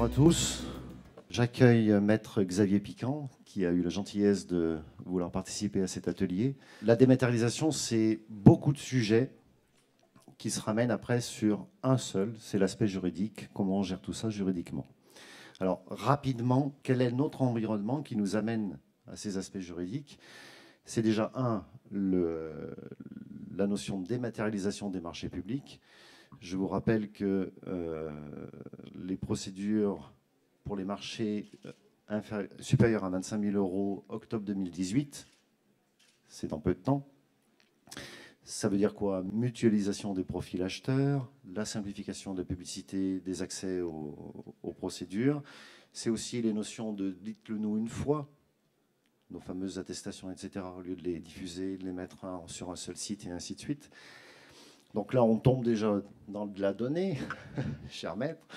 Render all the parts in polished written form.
à tous. J'accueille Maître Xavier Piquant, qui a eu la gentillesse de vouloir participer à cet atelier. La dématérialisation, c'est beaucoup de sujets qui se ramènent après sur un seul, c'est l'aspect juridique, comment on gère tout ça juridiquement. Alors, rapidement, quel est notre environnement qui nous amène à ces aspects juridiques? C'est déjà, la notion de dématérialisation des marchés publics. Je vous rappelle que les procédures pour les marchés supérieurs à 25 000 euros, octobre 2018, c'est dans peu de temps. Ça veut dire quoi? Mutualisation des profils acheteurs, la simplification de la publicité, des accès aux procédures. C'est aussi les notions de « dites-le nous une fois », nos fameuses attestations, etc., au lieu de les diffuser, de les mettre sur un seul site et ainsi de suite. Donc là, on tombe déjà dans de la donnée, cher maître.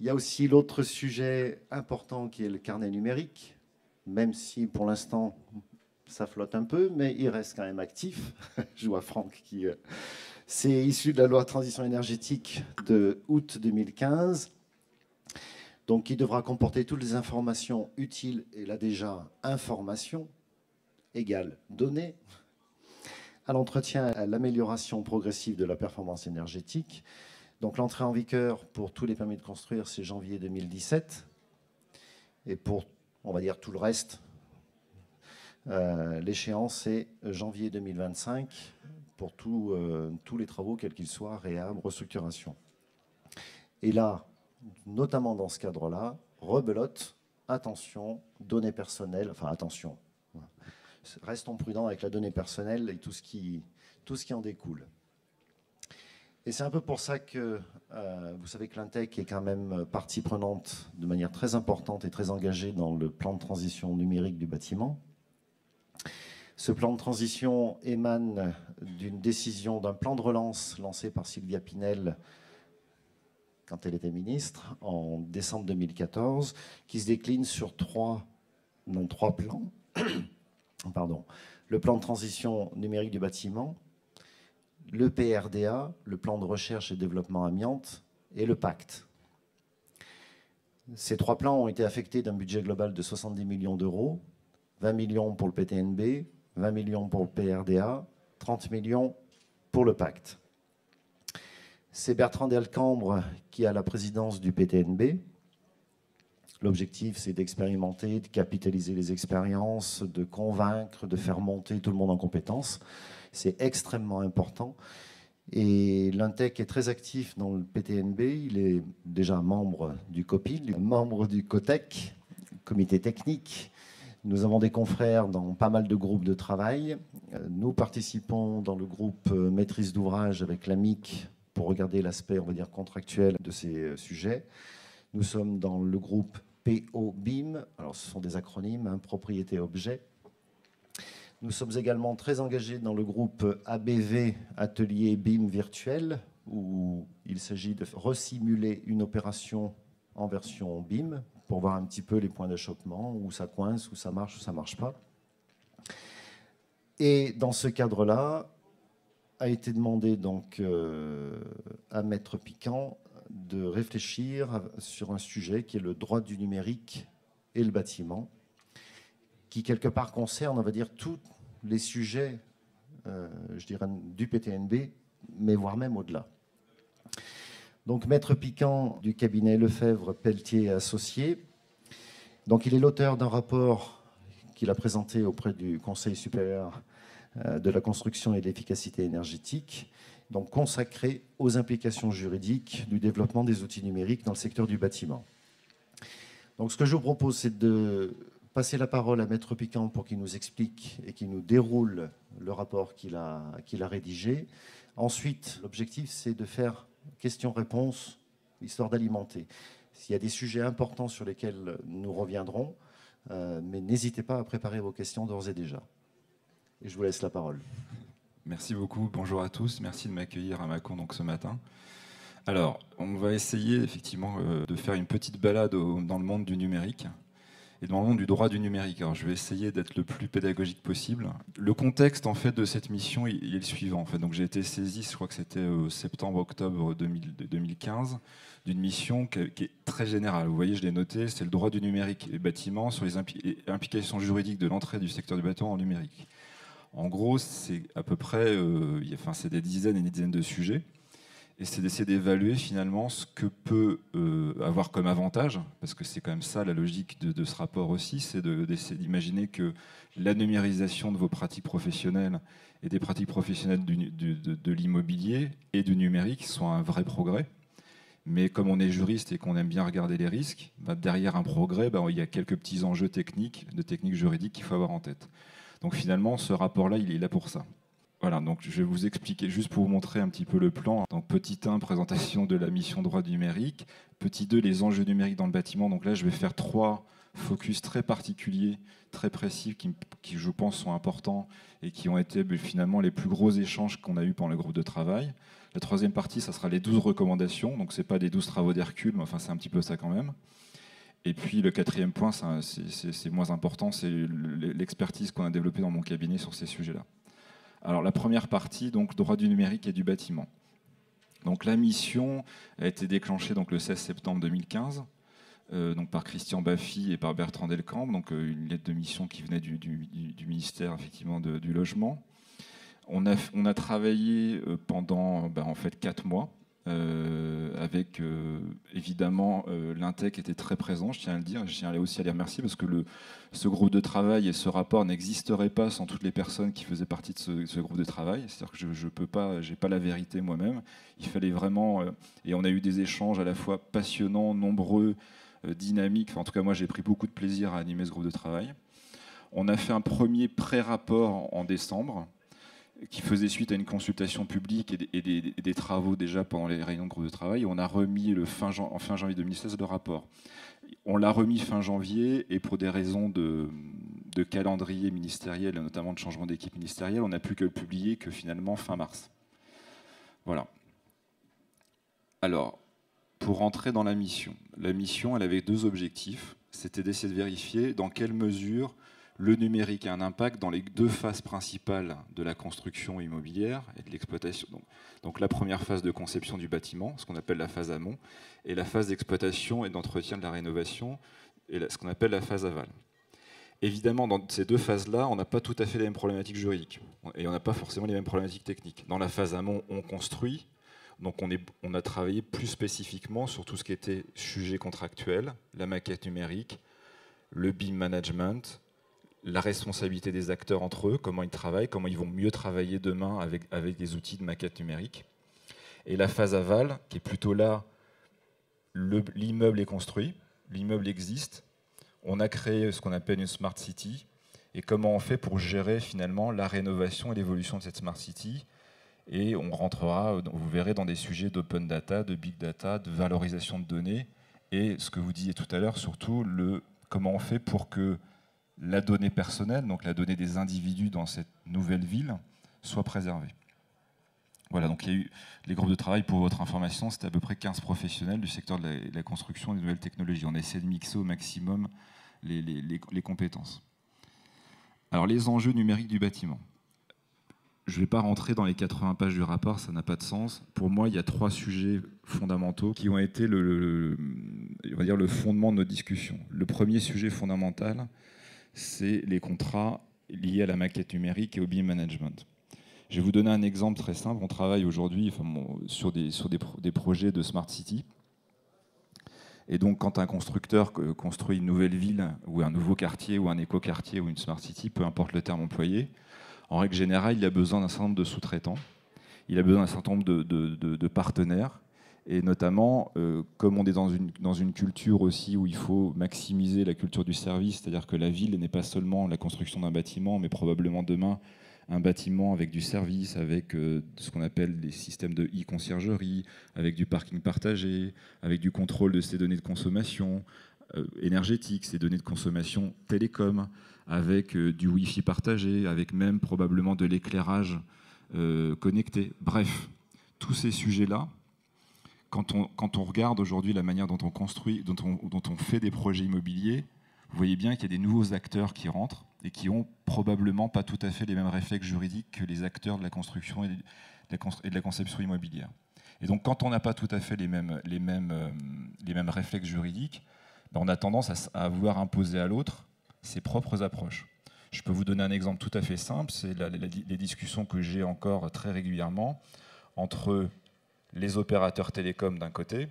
Il y a aussi l'autre sujet important qui est le carnet numérique, même si pour l'instant, ça flotte un peu, mais il reste quand même actif. Je vois Franck qui... C'est issu de la loi de transition énergétique de août 2015, donc qui devra comporter toutes les informations utiles, et là déjà, information égale données, à l'entretien, à l'amélioration progressive de la performance énergétique. Donc l'entrée en vigueur pour tous les permis de construire, c'est janvier 2017. Et pour, on va dire, tout le reste, l'échéance, c'est janvier 2025 pour tous les travaux, quels qu'ils soient, réhab, restructuration. Et là, notamment dans ce cadre-là, rebelote, attention, données personnelles, enfin attention, restons prudents avec la donnée personnelle et tout ce qui en découle. Et c'est un peu pour ça que vous savez que l'Intec est quand même partie prenante de manière très importante et très engagée dans le plan de transition numérique du bâtiment. Ce plan de transition émane d'une décision, d'un plan de relance lancé par Sylvia Pinel quand elle était ministre en décembre 2014, qui se décline sur trois plans. Pardon. Le plan de transition numérique du bâtiment, le PRDA, le plan de recherche et développement amiante, et le pacte. Ces trois plans ont été affectés d'un budget global de 70 millions d'euros, 20 millions pour le PTNB, 20 millions pour le PRDA, 30 millions pour le pacte. C'est Bertrand Delcambre qui a la présidence du PTNB. L'objectif, c'est d'expérimenter, de capitaliser les expériences, de convaincre, de faire monter tout le monde en compétences. C'est extrêmement important. Et l'Intec est très actif dans le PTNB. Il est déjà membre du COPIL, membre du COTEC, comité technique. Nous avons des confrères dans pas mal de groupes de travail. Nous participons dans le groupe maîtrise d'ouvrage avec l'AMIC pour regarder l'aspect, on va dire, contractuel de ces sujets. Nous sommes dans le groupe PO-BIM, alors ce sont des acronymes, hein, propriété objet. Nous sommes également très engagés dans le groupe ABV, Atelier BIM virtuel, où il s'agit de resimuler une opération en version BIM pour voir un petit peu les points d'achoppement, où ça coince, où ça marche pas. Et dans ce cadre-là, a été demandé donc à Maître Piquant de réfléchir sur un sujet qui est le droit du numérique et le bâtiment, qui quelque part concerne, on va dire, tous les sujets, je dirais, du PTNB, mais voire même au-delà. Donc Maître Piquant du cabinet Lefebvre, Pelletier et Associés, donc il est l'auteur d'un rapport qu'il a présenté auprès du Conseil supérieur de la construction et de l'efficacité énergétique, donc consacré aux implications juridiques du développement des outils numériques dans le secteur du bâtiment. Donc ce que je vous propose, c'est de passer la parole à Maître Piquant pour qu'il nous explique et qu'il nous déroule le rapport qu'il a rédigé. Ensuite, l'objectif, c'est de faire questions-réponses, histoire d'alimenter. S'il y a des sujets importants sur lesquels nous reviendrons, mais n'hésitez pas à préparer vos questions d'ores et déjà. Et je vous laisse la parole. Merci beaucoup, bonjour à tous, merci de m'accueillir à Mâcon donc, ce matin. Alors, on va essayer effectivement de faire une petite balade dans le monde du numérique. et dans le monde du droit du numérique. Alors, je vais essayer d'être le plus pédagogique possible. Le contexte en fait de cette mission il est le suivant. En fait. Donc, j'ai été saisi, je crois que c'était septembre-octobre 2015, d'une mission qui est très générale. Vous voyez, je l'ai noté, c'est le droit du numérique et bâtiment sur les implications juridiques de l'entrée du secteur du bâtiment en numérique. En gros, c'est à peu près, c'est des dizaines et des dizaines de sujets. Et c'est d'essayer d'évaluer finalement ce que peut avoir comme avantage, parce que c'est quand même ça la logique de ce rapport aussi, c'est d'essayer d'imaginer que la numérisation de vos pratiques professionnelles et des pratiques professionnelles de l'immobilier et du numérique soit un vrai progrès. Mais comme on est juriste et qu'on aime bien regarder les risques, derrière un progrès, il y a quelques petits enjeux techniques, de techniques juridiques qu'il faut avoir en tête. Donc finalement, ce rapport-là, il est là pour ça. Voilà, donc je vais vous expliquer, juste pour vous montrer un petit peu le plan. Donc petit 1, présentation de la mission droit numérique. Petit 2, les enjeux numériques dans le bâtiment. Donc là, je vais faire 3 focus très particuliers, très précis, qui je pense sont importants et qui ont été finalement les plus gros échanges qu'on a eu pendant le groupe de travail. La 3e partie, ça sera les 12 recommandations. Donc ce n'est pas des 12 travaux d'Hercule, mais enfin c'est un petit peu ça quand même. Et puis le 4e point, c'est moins important, c'est l'expertise qu'on a développée dans mon cabinet sur ces sujets-là. Alors la première partie, donc droit du numérique et du bâtiment. Donc la mission a été déclenchée donc, le 16 septembre 2015 donc, par Christian Baffy et par Bertrand Delcambre, donc une lettre de mission qui venait du ministère effectivement du logement. On a travaillé pendant en fait 4 mois. Avec évidemment l'Intec était très présent, je tiens à le dire, je tiens aussi à les remercier parce que ce groupe de travail et ce rapport n'existeraient pas sans toutes les personnes qui faisaient partie de ce groupe de travail. C'est-à-dire que je peux pas, j'ai pas la vérité moi-même. Il fallait vraiment, et on a eu des échanges à la fois passionnants, nombreux, dynamiques. Enfin, en tout cas, moi, j'ai pris beaucoup de plaisir à animer ce groupe de travail. On a fait un premier pré-rapport en décembre, qui faisait suite à une consultation publique et des travaux déjà pendant les réunions de groupe de travail. On a remis en fin janvier 2016 le rapport. On l'a remis fin janvier et pour des raisons de calendrier ministériel, et notamment de changement d'équipe ministérielle, on n'a pu que le publier que finalement fin mars. Voilà. Alors, pour rentrer dans la mission, elle avait 2 objectifs. C'était d'essayer de vérifier dans quelle mesure le numérique a un impact dans les 2 phases principales de la construction immobilière et de l'exploitation. Donc la première phase de conception du bâtiment, ce qu'on appelle la phase amont, et la phase d'exploitation et d'entretien de la rénovation, et ce qu'on appelle la phase aval. Évidemment, dans ces 2 phases-là, on n'a pas tout à fait les mêmes problématiques juridiques, et on n'a pas forcément les mêmes problématiques techniques. Dans la phase amont, on construit, donc on a travaillé plus spécifiquement sur tout ce qui était sujet contractuel, la maquette numérique, le BIM management, la responsabilité des acteurs entre eux, comment ils travaillent, comment ils vont mieux travailler demain avec des outils de maquette numérique. Et la phase aval, qui est plutôt là, l'immeuble est construit, l'immeuble existe, on a créé ce qu'on appelle une Smart City, et comment on fait pour gérer finalement la rénovation et l'évolution de cette Smart City. Et on rentrera, vous verrez, dans des sujets d'open data, de big data, de valorisation de données, et ce que vous disiez tout à l'heure, surtout comment on fait pour que la donnée personnelle, donc la donnée des individus dans cette nouvelle ville, soit préservée. Voilà, donc il y a eu les groupes de travail, pour votre information, c'était à peu près 15 professionnels du secteur de la construction et des nouvelles technologies. On a essayé de mixer au maximum les compétences. Alors les enjeux numériques du bâtiment. Je ne vais pas rentrer dans les 80 pages du rapport, ça n'a pas de sens. Pour moi, il y a 3 sujets fondamentaux qui ont été on va dire le fondement de notre discussion. Le premier sujet fondamental, c'est les contrats liés à la maquette numérique et au BIM management. Je vais vous donner un exemple très simple. On travaille aujourd'hui sur des projets de Smart City. Et donc, quand un constructeur construit une nouvelle ville, ou un nouveau quartier, ou un éco-quartier, ou une Smart City, peu importe le terme employé, en règle générale, il a besoin d'un certain nombre de sous-traitants. Il a besoin d'un certain nombre de partenaires. Et notamment, comme on est dans une culture aussi où il faut maximiser la culture du service, c'est-à-dire que la ville n'est pas seulement la construction d'un bâtiment, mais probablement demain un bâtiment avec du service, avec ce qu'on appelle des systèmes de e-conciergerie, avec du parking partagé, avec du contrôle de ces données de consommation énergétique, ces données de consommation télécom, avec du Wi-Fi partagé, avec même probablement de l'éclairage connecté. Bref, tous ces sujets-là, quand on regarde aujourd'hui la manière dont on construit, dont on fait des projets immobiliers, vous voyez bien qu'il y a des nouveaux acteurs qui rentrent et qui ont probablement pas tout à fait les mêmes réflexes juridiques que les acteurs de la construction et de la conception immobilière. Et donc, quand on n'a pas tout à fait les mêmes réflexes juridiques, ben, on a tendance à vouloir imposer à l'autre ses propres approches. Je peux vous donner un exemple tout à fait simple, c'est les discussions que j'ai encore très régulièrement entre les opérateurs télécoms d'un côté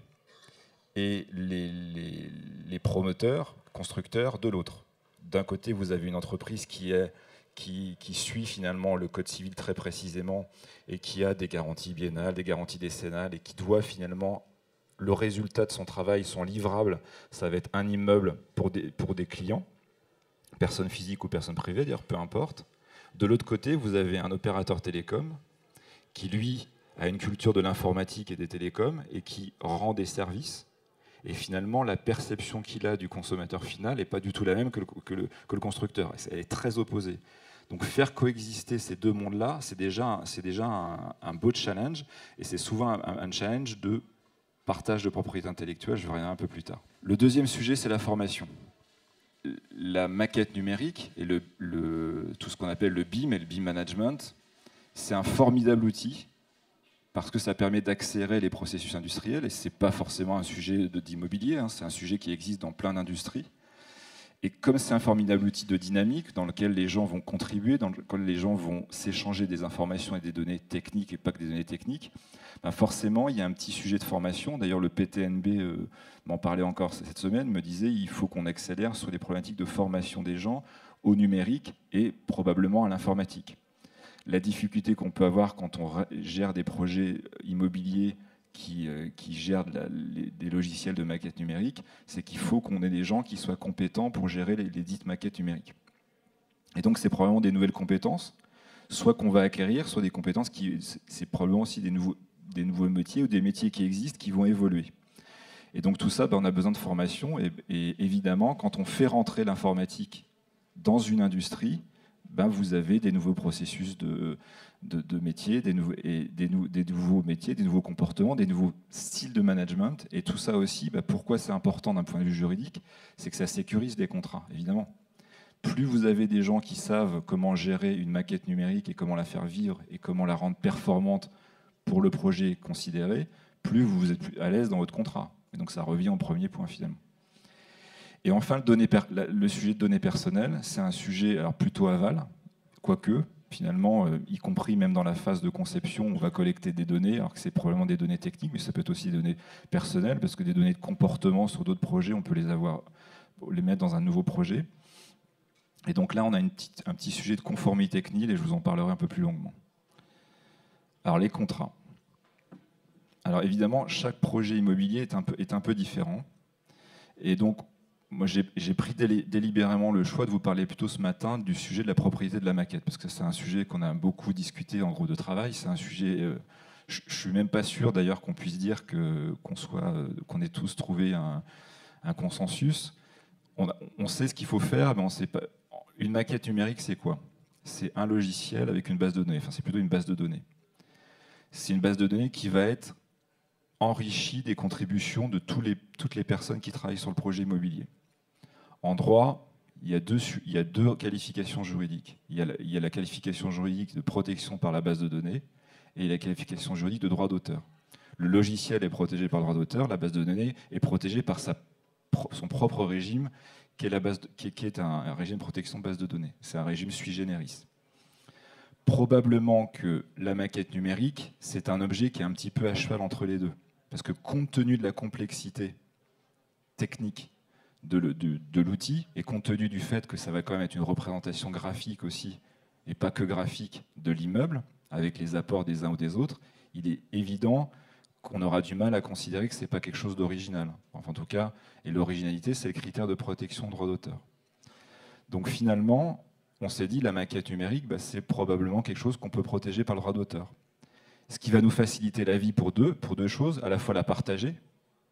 et les promoteurs, constructeurs de l'autre. D'un côté, vous avez une entreprise qui suit finalement le code civil très précisément et qui a des garanties biennales, des garanties décennales et qui doit finalement, le résultat de son travail, son livrable, ça va être un immeuble pour des clients, personnes physiques ou personnes privées, d'ailleurs, peu importe. De l'autre côté, vous avez un opérateur télécom qui, lui, a une culture de l'informatique et des télécoms et qui rend des services. Et finalement, la perception qu'il a du consommateur final n'est pas du tout la même que le constructeur. Elle est très opposée. Donc faire coexister ces deux mondes-là, c'est déjà un beau challenge. Et c'est souvent un challenge de partage de propriété intellectuelle. Je vais revenir un peu plus tard. Le deuxième sujet, c'est la formation. La maquette numérique et tout ce qu'on appelle le BIM et le BIM management, c'est un formidable outil parce que ça permet d'accélérer les processus industriels, et ce n'est pas forcément un sujet d'immobilier, hein, c'est un sujet qui existe dans plein d'industries. Et comme c'est un formidable outil de dynamique dans lequel les gens vont contribuer, dans lequel les gens vont s'échanger des informations et des données techniques et pas que des données techniques, ben forcément, il y a un petit sujet de formation. D'ailleurs, le PTNB m'en parlait encore cette semaine, me disait qu'il faut qu'on accélère sur les problématiques de formation des gens au numérique et probablement à l'informatique. La difficulté qu'on peut avoir quand on gère des projets immobiliers qui gèrent des logiciels de maquette numérique, c'est qu'il faut qu'on ait des gens qui soient compétents pour gérer les dites maquettes numériques. Et donc, c'est probablement des nouvelles compétences, soit qu'on va acquérir, soit des compétences c'est probablement aussi des nouveaux métiers ou des métiers qui existent qui vont évoluer. Et donc, tout ça, ben, on a besoin de formation. Et évidemment, quand on fait rentrer l'informatique dans une industrie, ben, vous avez des nouveaux processus de métiers, des nouveaux métiers, des nouveaux comportements, des nouveaux styles de management. Et tout ça aussi, ben, pourquoi c'est important d'un point de vue juridique, c'est que ça sécurise les contrats, évidemment. Plus vous avez des gens qui savent comment gérer une maquette numérique et comment la faire vivre et comment la rendre performante pour le projet considéré, plus vous êtes plus à l'aise dans votre contrat. Et donc ça revient au premier point finalement. Et enfin, le sujet de données personnelles, c'est un sujet alors plutôt aval, quoique, finalement, y compris même dans la phase de conception, on va collecter des données, alors que c'est probablement des données techniques, mais ça peut être aussi des données personnelles, parce que des données de comportement sur d'autres projets, on peut les mettre dans un nouveau projet. Et donc là, on a un petit sujet de conformité CNIL, et je vous en parlerai un peu plus longuement. Alors, les contrats. Alors, évidemment, chaque projet immobilier est un peu différent. Et donc, moi, j'ai pris délibérément le choix de vous parler plutôt ce matin du sujet de la propriété de la maquette, parce que c'est un sujet qu'on a beaucoup discuté en groupe de travail. C'est un sujet, je ne suis même pas sûr d'ailleurs qu'on puisse dire qu'on ait tous trouvé un consensus. On sait ce qu'il faut faire, mais on sait pas. Une maquette numérique, c'est quoi? C'est un logiciel avec une base de données. Enfin, c'est plutôt une base de données. C'est une base de données qui va être enrichie des contributions de toutes les personnes qui travaillent sur le projet immobilier. En droit, il y a deux qualifications juridiques. Il y a la qualification juridique de protection par la base de données et la qualification juridique de droit d'auteur. Le logiciel est protégé par le droit d'auteur, la base de données est protégée par son propre régime, qui est un régime de protection de base de données. C'est un régime sui generis. Probablement que la maquette numérique, c'est un objet qui est un petit peu à cheval entre les deux. Parce que compte tenu de la complexité technique de l'outil, et compte tenu du fait que ça va quand même être une représentation graphique aussi, et pas que graphique, de l'immeuble, avec les apports des uns ou des autres, il est évident qu'on aura du mal à considérer que ce n'est pas quelque chose d'original. Enfin, en tout cas, et l'originalité, c'est le critère de protection de droit d'auteur. Donc finalement, on s'est dit, la maquette numérique, bah, c'est probablement quelque chose qu'on peut protéger par le droit d'auteur. Ce qui va nous faciliter la vie pour deux choses, à la fois la partager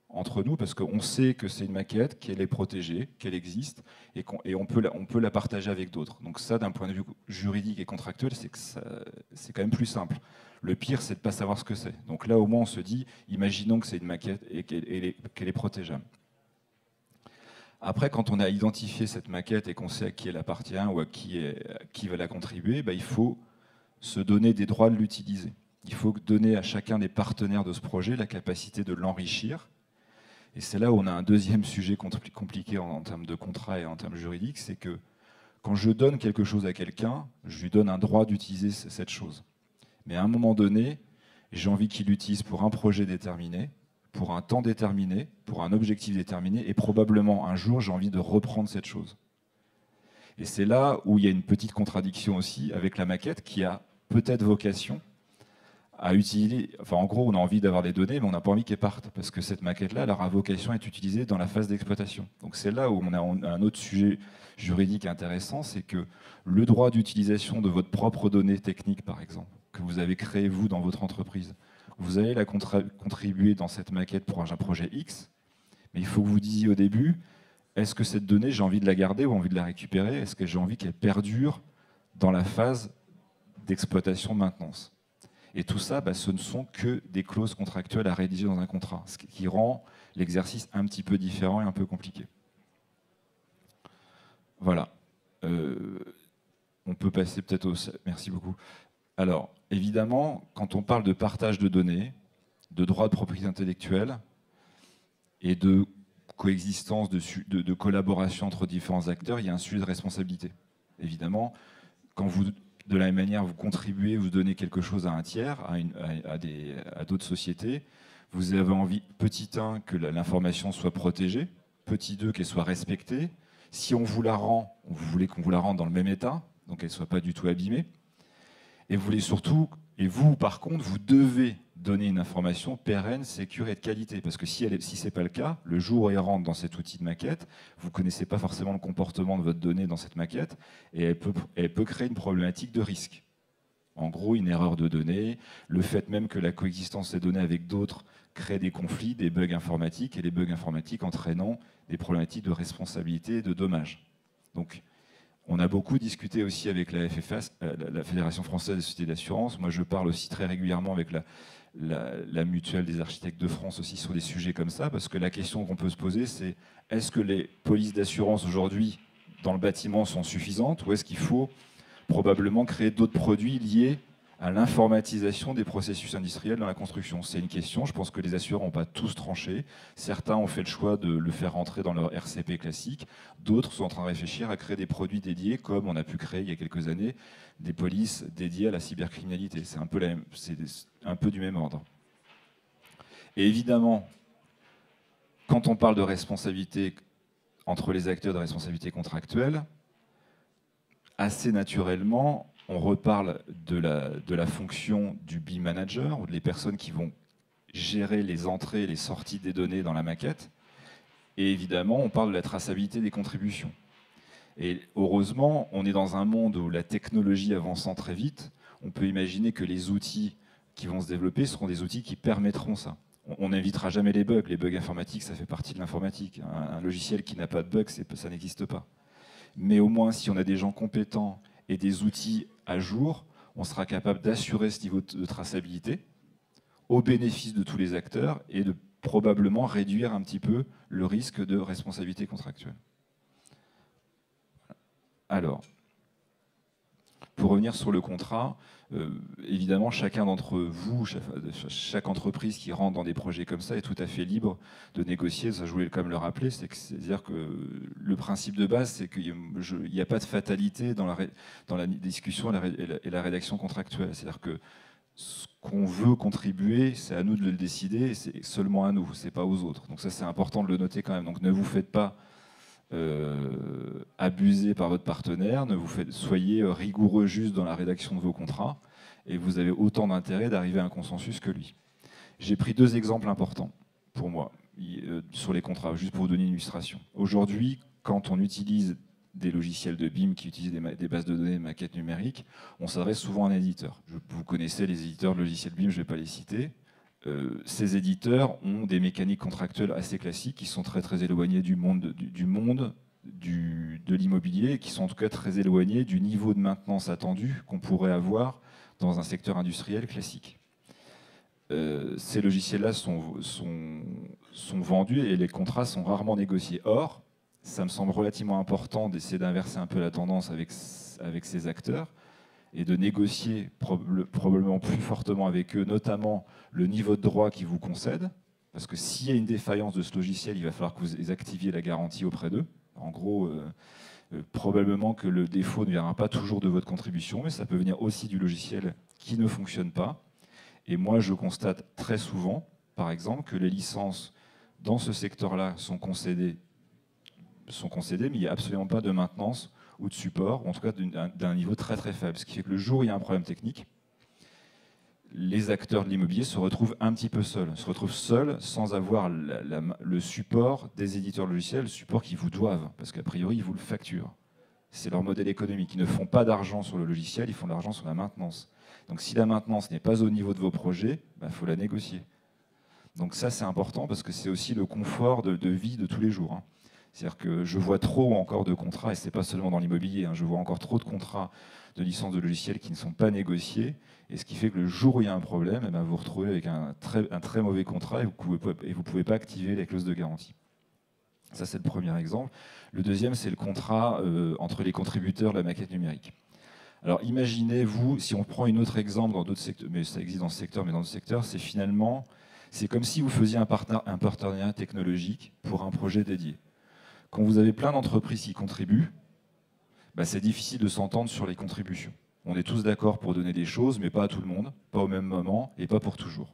entre nous, parce qu'on sait que c'est une maquette, qu'elle est protégée, qu'elle existe, et on peut la partager avec d'autres. Donc ça, d'un point de vue juridique et contractuel, c'est quand même plus simple. Le pire, c'est de ne pas savoir ce que c'est. Donc là, au moins, on se dit, imaginons que c'est une maquette et qu'elle est protégeable. Après, quand on a identifié cette maquette et qu'on sait à qui elle appartient ou à qui va la contribuer, il faut se donner des droits de l'utiliser. Il faut donner à chacun des partenaires de ce projet la capacité de l'enrichir. Et c'est là où on a un deuxième sujet compliqué en termes de contrat et en termes juridiques, c'est que quand je donne quelque chose à quelqu'un, je lui donne un droit d'utiliser cette chose. Mais à un moment donné, j'ai envie qu'il l'utilise pour un projet déterminé, pour un temps déterminé, pour un objectif déterminé, et probablement un jour, j'ai envie de reprendre cette chose. Et c'est là où il y a une petite contradiction aussi avec la maquette qui a peut-être vocation à utiliser... Enfin, en gros, on a envie d'avoir des données, mais on n'a pas envie qu'elles partent, parce que cette maquette-là, elle aura vocation à être utilisée dans la phase d'exploitation. Donc c'est là où on a un autre sujet juridique intéressant, c'est que le droit d'utilisation de votre propre donnée technique, par exemple, que vous avez créé, vous, dans votre entreprise, vous allez la contribuer dans cette maquette pour un projet X, mais il faut que vous disiez au début, est-ce que cette donnée, j'ai envie de la garder ou envie de la récupérer? Est-ce que j'ai envie qu'elle perdure dans la phase d'exploitation-maintenance? Et tout ça, ce ne sont que des clauses contractuelles à rédiger dans un contrat, ce qui rend l'exercice un petit peu différent et un peu compliqué. Voilà. On peut passer peut-être au... Merci beaucoup. Alors, évidemment, quand on parle de partage de données, de droits de propriété intellectuelle et de coexistence, de collaboration entre différents acteurs, il y a un sujet de responsabilité. Évidemment, quand vous, de la même manière, vous contribuez, vous donnez quelque chose à un tiers, à d'autres sociétés, vous avez envie, petit 1, que l'information soit protégée, petit 2, qu'elle soit respectée. Si on vous la rend, vous voulez qu'on vous la rende dans le même état, donc qu'elle ne soit pas du tout abîmée. Et vous voulez surtout, et vous, par contre, vous devez donner une information pérenne, sécure et de qualité. Parce que si ce n'est pas le cas, le jour où elle rentre dans cet outil de maquette, vous ne connaissez pas forcément le comportement de votre donnée dans cette maquette, et elle peut créer une problématique de risque. En gros, une erreur de données, le fait même que la coexistence des données avec d'autres crée des conflits, des bugs informatiques, et les bugs informatiques entraînant des problématiques de responsabilité et de dommages. Donc, on a beaucoup discuté aussi avec la FFA, la Fédération Française des Sociétés d'Assurance. Moi, je parle aussi très régulièrement avec la Mutuelle des Architectes de France aussi sur des sujets comme ça, parce que la question qu'on peut se poser, c'est est-ce que les polices d'assurance aujourd'hui dans le bâtiment sont suffisantes, ou est-ce qu'il faut probablement créer d'autres produits liés à l'informatisation des processus industriels dans la construction? C'est une question, je pense que les assureurs n'ont pas tous tranché. Certains ont fait le choix de le faire rentrer dans leur RCP classique. D'autres sont en train de réfléchir à créer des produits dédiés, comme on a pu créer il y a quelques années des polices dédiées à la cybercriminalité. C'est un peu du même ordre. Et évidemment, quand on parle de responsabilité entre les acteurs de responsabilité contractuelle, assez naturellement, on reparle de la fonction du BIM manager, ou des personnes qui vont gérer les entrées et les sorties des données dans la maquette. Et évidemment, on parle de la traçabilité des contributions. Et heureusement, on est dans un monde où la technologie avançant très vite, on peut imaginer que les outils qui vont se développer seront des outils qui permettront ça. On n'évitera jamais les bugs. Les bugs informatiques, ça fait partie de l'informatique. Un logiciel qui n'a pas de bugs, ça n'existe pas. Mais au moins, si on a des gens compétents et des outils à jour, on sera capable d'assurer ce niveau de traçabilité au bénéfice de tous les acteurs et de probablement réduire un petit peu le risque de responsabilité contractuelle. Alors, pour revenir sur le contrat, évidemment, chacun d'entre vous, chaque entreprise qui rentre dans des projets comme ça est tout à fait libre de négocier. Ça, je voulais quand même le rappeler, c'est-à-dire que le principe de base, c'est qu'il n'y a pas de fatalité dans la discussion et la rédaction contractuelle. C'est-à-dire que ce qu'on veut contribuer, c'est à nous de le décider, et c'est seulement à nous, c'est pas aux autres. Donc ça, c'est important de le noter quand même. Donc ne vous faites pas abuser par votre partenaire, soyez rigoureux juste dans la rédaction de vos contrats, et vous avez autant d'intérêt d'arriver à un consensus que lui. J'ai pris 2 exemples importants pour moi sur les contrats, juste pour vous donner une illustration. Aujourd'hui, quand on utilise des logiciels de BIM qui utilisent des bases de données de maquettes numériques, on s'adresse souvent à un éditeur. Vous connaissez les éditeurs de logiciels BIM, je ne vais pas les citer. Ces éditeurs ont des mécaniques contractuelles assez classiques qui sont très très éloignées du monde de l'immobilier et qui sont en tout cas très éloignées du niveau de maintenance attendu qu'on pourrait avoir dans un secteur industriel classique. Ces logiciels-là sont vendus et les contrats sont rarement négociés. Or, ça me semble relativement important d'essayer d'inverser un peu la tendance avec ces acteurs et de négocier probablement plus fortement avec eux, notamment le niveau de droit qu'ils vous concèdent. Parce que s'il y a une défaillance de ce logiciel, il va falloir que vous activiez la garantie auprès d'eux. En gros, probablement que le défaut ne viendra pas toujours de votre contribution, mais ça peut venir aussi du logiciel qui ne fonctionne pas. Et moi, je constate très souvent, par exemple, que les licences dans ce secteur-là sont concédées, mais il n'y a absolument pas de maintenance ou de support, en tout cas d'un niveau très très faible. Ce qui fait que le jour où il y a un problème technique, les acteurs de l'immobilier se retrouvent un petit peu seuls, sans avoir le support des éditeurs logiciels, le support qu'ils vous doivent, parce qu'a priori, ils vous le facturent. C'est leur modèle économique. Ils ne font pas d'argent sur le logiciel, ils font de l'argent sur la maintenance. Donc si la maintenance n'est pas au niveau de vos projets, il faut la négocier. Donc ça, c'est important, parce que c'est aussi le confort de vie de tous les jours. C'est-à-dire que je vois trop encore de contrats, et ce n'est pas seulement dans l'immobilier, je vois encore trop de contrats de licence de logiciels qui ne sont pas négociés, et ce qui fait que le jour où il y a un problème, vous vous retrouvez avec un très mauvais contrat et vous ne pouvez pas activer les clauses de garantie. Ça, c'est le premier exemple. Le deuxième, c'est le contrat entre les contributeurs de la maquette numérique. Alors imaginez-vous, si on prend un autre exemple dans d'autres secteurs, mais ça existe dans ce secteur, mais dans d'autres secteurs, c'est comme si vous faisiez un partenariat technologique pour un projet dédié. Quand vous avez plein d'entreprises qui contribuent, c'est difficile de s'entendre sur les contributions. On est tous d'accord pour donner des choses, mais pas à tout le monde, pas au même moment et pas pour toujours.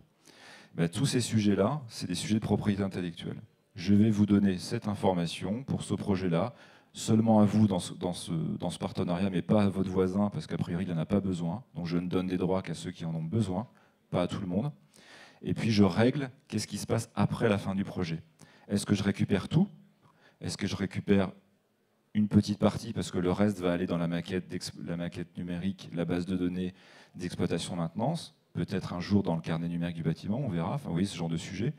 Tous ces sujets-là, c'est des sujets de propriété intellectuelle. Je vais vous donner cette information pour ce projet-là, seulement à vous dans ce partenariat, mais pas à votre voisin, parce qu'a priori, il n'en a pas besoin. Donc je ne donne des droits qu'à ceux qui en ont besoin, pas à tout le monde. Et puis je règle qu'est-ce qui se passe après la fin du projet. Est-ce que je récupère tout ? Est-ce que je récupère une petite partie parce que le reste va aller dans la maquette numérique, la base de données d'exploitation-maintenance, peut-être un jour dans le carnet numérique du bâtiment, on verra, vous voyez ce genre de sujet.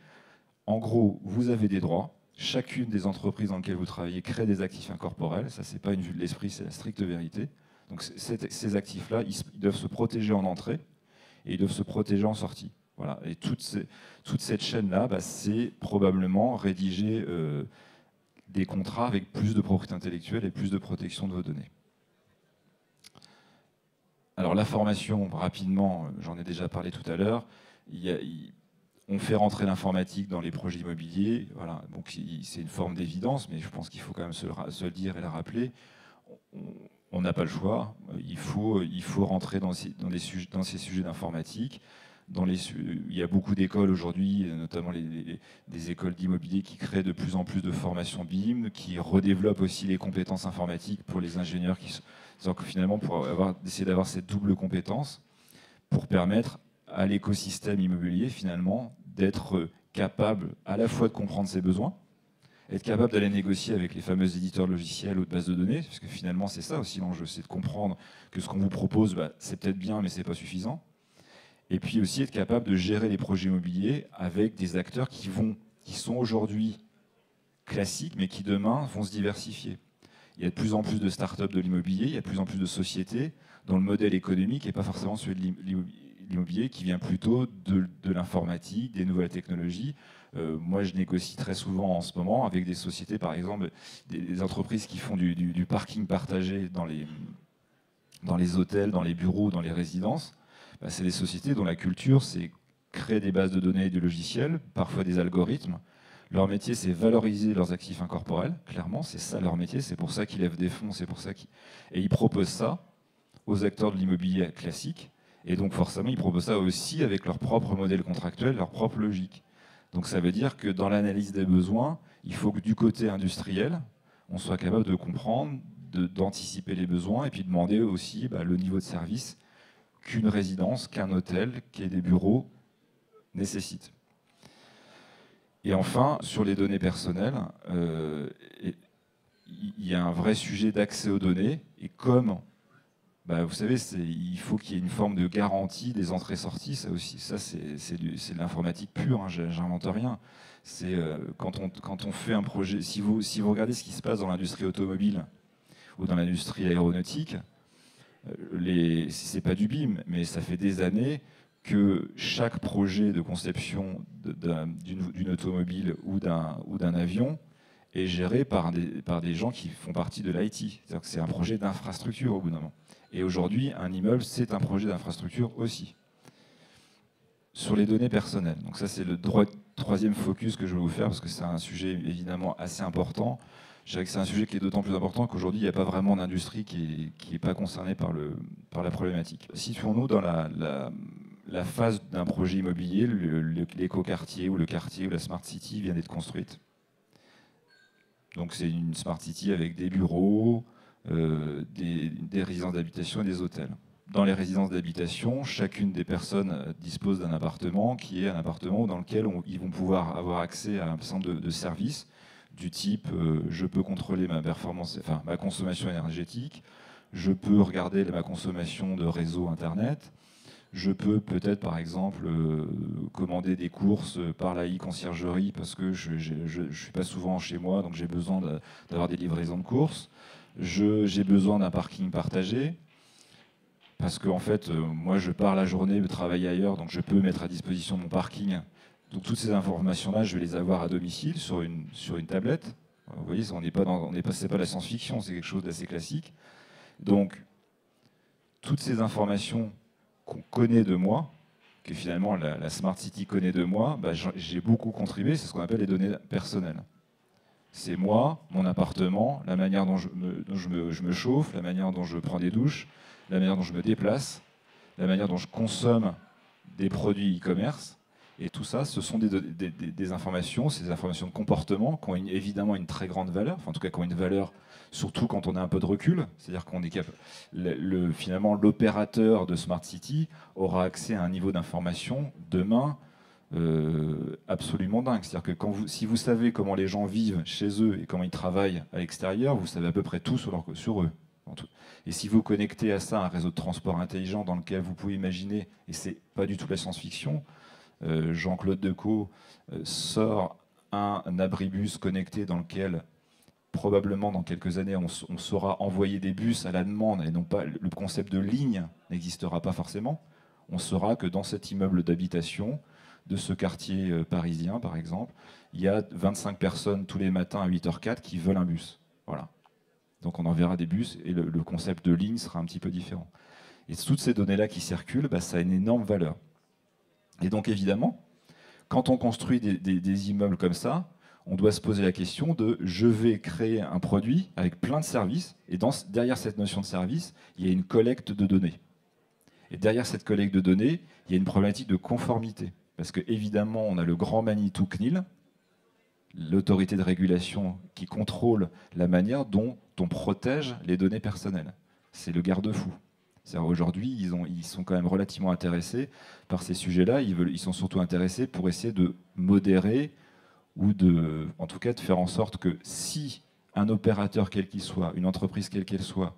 En gros, vous avez des droits, chacune des entreprises dans lesquelles vous travaillez crée des actifs incorporels, ça c'est pas une vue de l'esprit, c'est la stricte vérité. Donc ces actifs-là, ils doivent se protéger en entrée et ils doivent se protéger en sortie. Voilà. Et toute cette chaîne-là, c'est probablement rédiger des contrats avec plus de propriété intellectuelle et plus de protection de vos données. Alors la formation, rapidement, j'en ai déjà parlé tout à l'heure, on fait rentrer l'informatique dans les projets immobiliers, voilà. Donc c'est une forme d'évidence, mais je pense qu'il faut quand même se le dire et le rappeler. On n'a pas le choix, il faut rentrer dans ces sujets d'informatique. Il y a beaucoup d'écoles aujourd'hui, notamment des écoles d'immobilier qui créent de plus en plus de formations BIM, qui redéveloppent aussi les compétences informatiques pour les ingénieurs, donc finalement pour essayer d'avoir cette double compétence, pour permettre à l'écosystème immobilier finalement d'être capable à la fois de comprendre ses besoins, être capable d'aller négocier avec les fameux éditeurs logiciels ou de bases de données, parce que finalement c'est ça aussi l'enjeu, c'est de comprendre que ce qu'on vous propose, c'est peut-être bien mais c'est pas suffisant. Et puis aussi être capable de gérer les projets immobiliers avec des acteurs qui sont aujourd'hui classiques, mais qui demain vont se diversifier. Il y a de plus en plus de start-up de l'immobilier, il y a de plus en plus de sociétés dont le modèle économique n'est pas forcément celui de l'immobilier, qui vient plutôt de l'informatique, des nouvelles technologies. Moi, je négocie très souvent en ce moment avec des sociétés, par exemple, des entreprises qui font du parking partagé dans les hôtels, dans les bureaux, dans les résidences. C'est des sociétés dont la culture, c'est créer des bases de données et des logiciels, parfois des algorithmes. Leur métier, c'est valoriser leurs actifs incorporels. Clairement, c'est ça leur métier. C'est pour ça qu'ils lèvent des fonds, et ils proposent ça aux acteurs de l'immobilier classique. Et donc, forcément, ils proposent ça aussi avec leur propre modèle contractuel, leur propre logique. Donc, ça veut dire que dans l'analyse des besoins, il faut que du côté industriel, on soit capable de comprendre, d'anticiper les besoins et puis demander aussi le niveau de service qu'une résidence, qu'un hôtel, qu'il y ait des bureaux nécessite. Et enfin, sur les données personnelles, il y a un vrai sujet d'accès aux données. Et comme, vous savez, il faut qu'il y ait une forme de garantie des entrées-sorties. Ça aussi, c'est de l'informatique pure, j'invente rien. C'est quand on fait un projet, si vous regardez ce qui se passe dans l'industrie automobile ou dans l'industrie aéronautique, c'est pas du BIM, mais ça fait des années que chaque projet de conception d'une automobile ou d'un avion est géré par des gens qui font partie de l'IT. C'est-à-dire que c'est un projet d'infrastructure au bout d'un moment. Et aujourd'hui, un immeuble, c'est un projet d'infrastructure aussi. Sur les données personnelles. Donc ça, c'est le troisième focus que je vais vous faire, parce que c'est un sujet évidemment assez important. Je dirais que c'est un sujet qui est d'autant plus important qu'aujourd'hui, il n'y a pas vraiment d'industrie qui n'est pas concernée par la problématique. Situons-nous dans la phase d'un projet immobilier, l'éco-quartier ou le quartier où la Smart City vient d'être construite. Donc c'est une Smart City avec des bureaux, des résidences d'habitation et des hôtels. Dans les résidences d'habitation, chacune des personnes dispose d'un appartement qui est un appartement dans lequel ils vont pouvoir avoir accès à un certain nombre de services du type je peux contrôler ma performance, enfin ma consommation énergétique, je peux regarder ma consommation de réseau internet, je peux peut-être par exemple commander des courses par la e-conciergerie parce que je ne suis pas souvent chez moi, donc j'ai besoin d'avoir des livraisons de courses, j'ai besoin d'un parking partagé. Parce que en fait, moi, je pars la journée travailler ailleurs, donc je peux mettre à disposition mon parking. Donc toutes ces informations-là, je vais les avoir à domicile sur une tablette. Vous voyez, c'est pas la science-fiction, c'est quelque chose d'assez classique. Donc toutes ces informations qu'on connaît de moi, que finalement la Smart City connaît de moi, bah, j'ai beaucoup contribué. C'est ce qu'on appelle les données personnelles. C'est moi, mon appartement, la manière dont je me chauffe, la manière dont je prends des douches, la manière dont je me déplace, la manière dont je consomme des produits e-commerce. Et tout ça, ce sont des informations, c'est des informations de comportement qui ont évidemment une très grande valeur, enfin, en tout cas qui ont une valeur surtout quand on a un peu de recul. C'est-à-dire qu'on est capable. Finalement, l'opérateur de Smart City aura accès à un niveau d'information demain absolument dingue. C'est-à-dire que si vous savez comment les gens vivent chez eux et comment ils travaillent à l'extérieur, vous savez à peu près tout sur eux. Et si vous connectez à ça un réseau de transport intelligent dans lequel vous pouvez imaginer, et c'est pas du tout la science-fiction, Jean-Claude Decaux sort un abribus connecté dans lequel probablement dans quelques années on saura envoyer des bus à la demande et non pas le concept de ligne n'existera pas forcément. On saura que dans cet immeuble d'habitation de ce quartier parisien par exemple, il y a 25 personnes tous les matins à 8h04 qui veulent un bus. Voilà. Donc on enverra des bus et le concept de ligne sera un petit peu différent. Et toutes ces données-là qui circulent, bah, ça a une énorme valeur. Et donc évidemment, quand on construit des immeubles comme ça, on doit se poser la question de je vais créer un produit avec plein de services, et derrière cette notion de service, il y a une collecte de données. Et derrière cette collecte de données, il y a une problématique de conformité. Parce qu'évidemment, on a le grand Manitou CNIL, l'autorité de régulation qui contrôle la manière dont on protège les données personnelles. C'est le garde-fou. Aujourd'hui, ils sont quand même relativement intéressés par ces sujets-là. Ils sont surtout intéressés pour essayer de modérer ou en tout cas de faire en sorte que si un opérateur quel qu'il soit, une entreprise quelle qu'elle soit,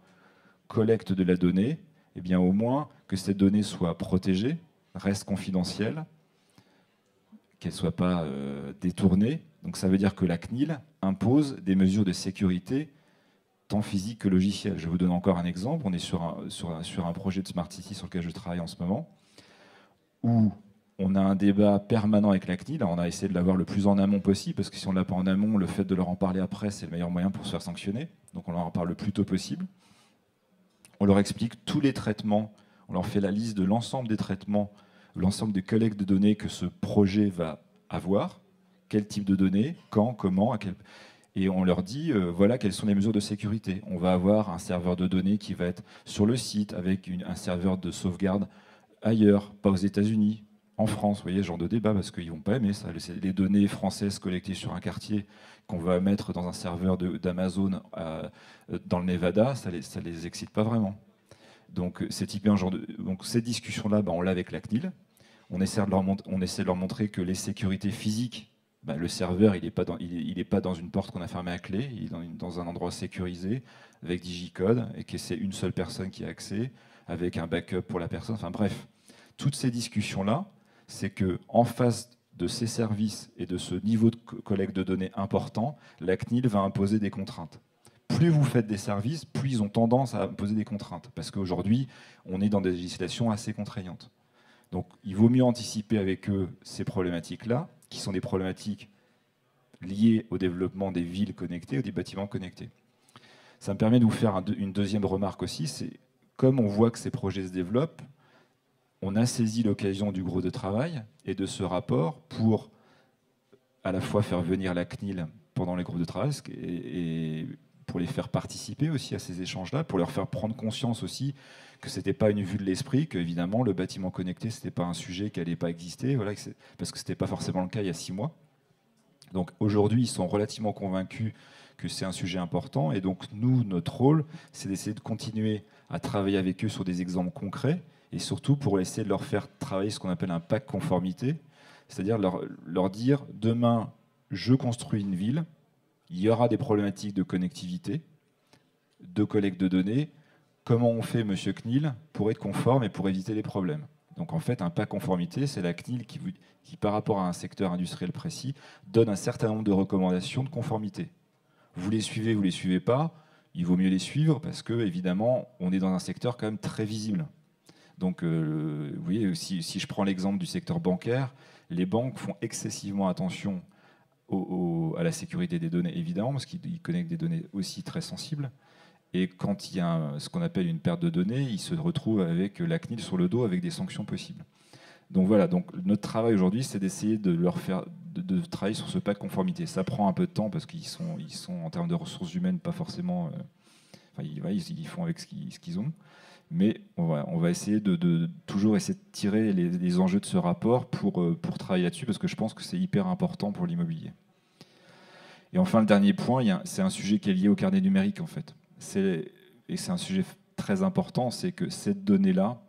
collecte de la donnée, eh bien au moins que cette donnée soit protégée, reste confidentielle, qu'elle ne soit pas détournée. Donc ça veut dire que la CNIL impose des mesures de sécurité tant physique que logiciel. Je vous donne encore un exemple. On est sur un projet de Smart City sur lequel je travaille en ce moment, où on a un débat permanent avec la CNIL. Alors on a essayé de l'avoir le plus en amont possible, parce que si on ne l'a pas en amont, le fait de leur en parler après, c'est le meilleur moyen pour se faire sanctionner. Donc on leur en parle le plus tôt possible. On leur explique tous les traitements, on leur fait la liste de l'ensemble des traitements, l'ensemble des collectes de données que ce projet va avoir, quel type de données, quand, comment, à quel... Et on leur dit, voilà quelles sont les mesures de sécurité. On va avoir un serveur de données qui va être sur le site avec un serveur de sauvegarde ailleurs, pas aux États-Unis, en France. Vous voyez, ce genre de débat, parce qu'ils ne vont pas aimer ça. Les données françaises collectées sur un quartier qu'on va mettre dans un serveur d'Amazon dans le Nevada, ça les excite pas vraiment. Donc, donc ces discussions-là, on l'a avec la CNIL. On essaie de leur montrer que les sécurités physiques, le serveur, il n'est pas dans une porte qu'on a fermée à clé, il est dans un endroit sécurisé, avec digicode, et que c'est une seule personne qui a accès, avec un backup pour la personne. Enfin bref, toutes ces discussions-là, c'est qu'en face de ces services et de ce niveau de collecte de données important, la CNIL va imposer des contraintes. Plus vous faites des services, plus ils ont tendance à imposer des contraintes, parce qu'aujourd'hui, on est dans des législations assez contraignantes. Donc il vaut mieux anticiper avec eux ces problématiques-là, qui sont des problématiques liées au développement des villes connectées ou des bâtiments connectés. Ça me permet de vous faire une deuxième remarque aussi, c'est comme on voit que ces projets se développent, on a saisi l'occasion du groupe de travail et de ce rapport pour à la fois faire venir la CNIL pendant les groupes de travail et pour les faire participer aussi à ces échanges-là, pour leur faire prendre conscience aussi que ce n'était pas une vue de l'esprit, qu'évidemment le bâtiment connecté, ce n'était pas un sujet qui n'allait pas exister, voilà, parce que ce n'était pas forcément le cas il y a 6 mois. Donc aujourd'hui, ils sont relativement convaincus que c'est un sujet important. Et donc nous, notre rôle, c'est d'essayer de continuer à travailler avec eux sur des exemples concrets et surtout pour essayer de leur faire travailler ce qu'on appelle un pack conformité, c'est-à-dire leur dire, demain, je construis une ville, il y aura des problématiques de connectivité, de collecte de données. Comment on fait, monsieur CNIL, pour être conforme et pour éviter les problèmes? Donc en fait, un pack conformité, c'est la CNIL qui, par rapport à un secteur industriel précis, donne un certain nombre de recommandations de conformité. Vous les suivez pas, il vaut mieux les suivre parce que, évidemment, on est dans un secteur quand même très visible. Donc, vous voyez, si je prends l'exemple du secteur bancaire, les banques font excessivement attention à la sécurité des données, évidemment, parce qu'ils connectent des données aussi très sensibles. Et quand il y a ce qu'on appelle une perte de données, ils se retrouvent avec la CNIL sur le dos avec des sanctions possibles. Donc voilà, donc notre travail aujourd'hui, c'est d'essayer de leur faire de travailler sur ce pack conformité. Ça prend un peu de temps parce qu'ils sont en termes de ressources humaines pas forcément. Ils font avec ce qu'ils ont. Mais on va essayer de toujours essayer de tirer les enjeux de ce rapport pour travailler là-dessus parce que je pense que c'est hyper important pour l'immobilier. Et enfin, le dernier point, c'est un sujet qui est lié au carnet numérique en fait. Et c'est un sujet très important, c'est que cette donnée-là,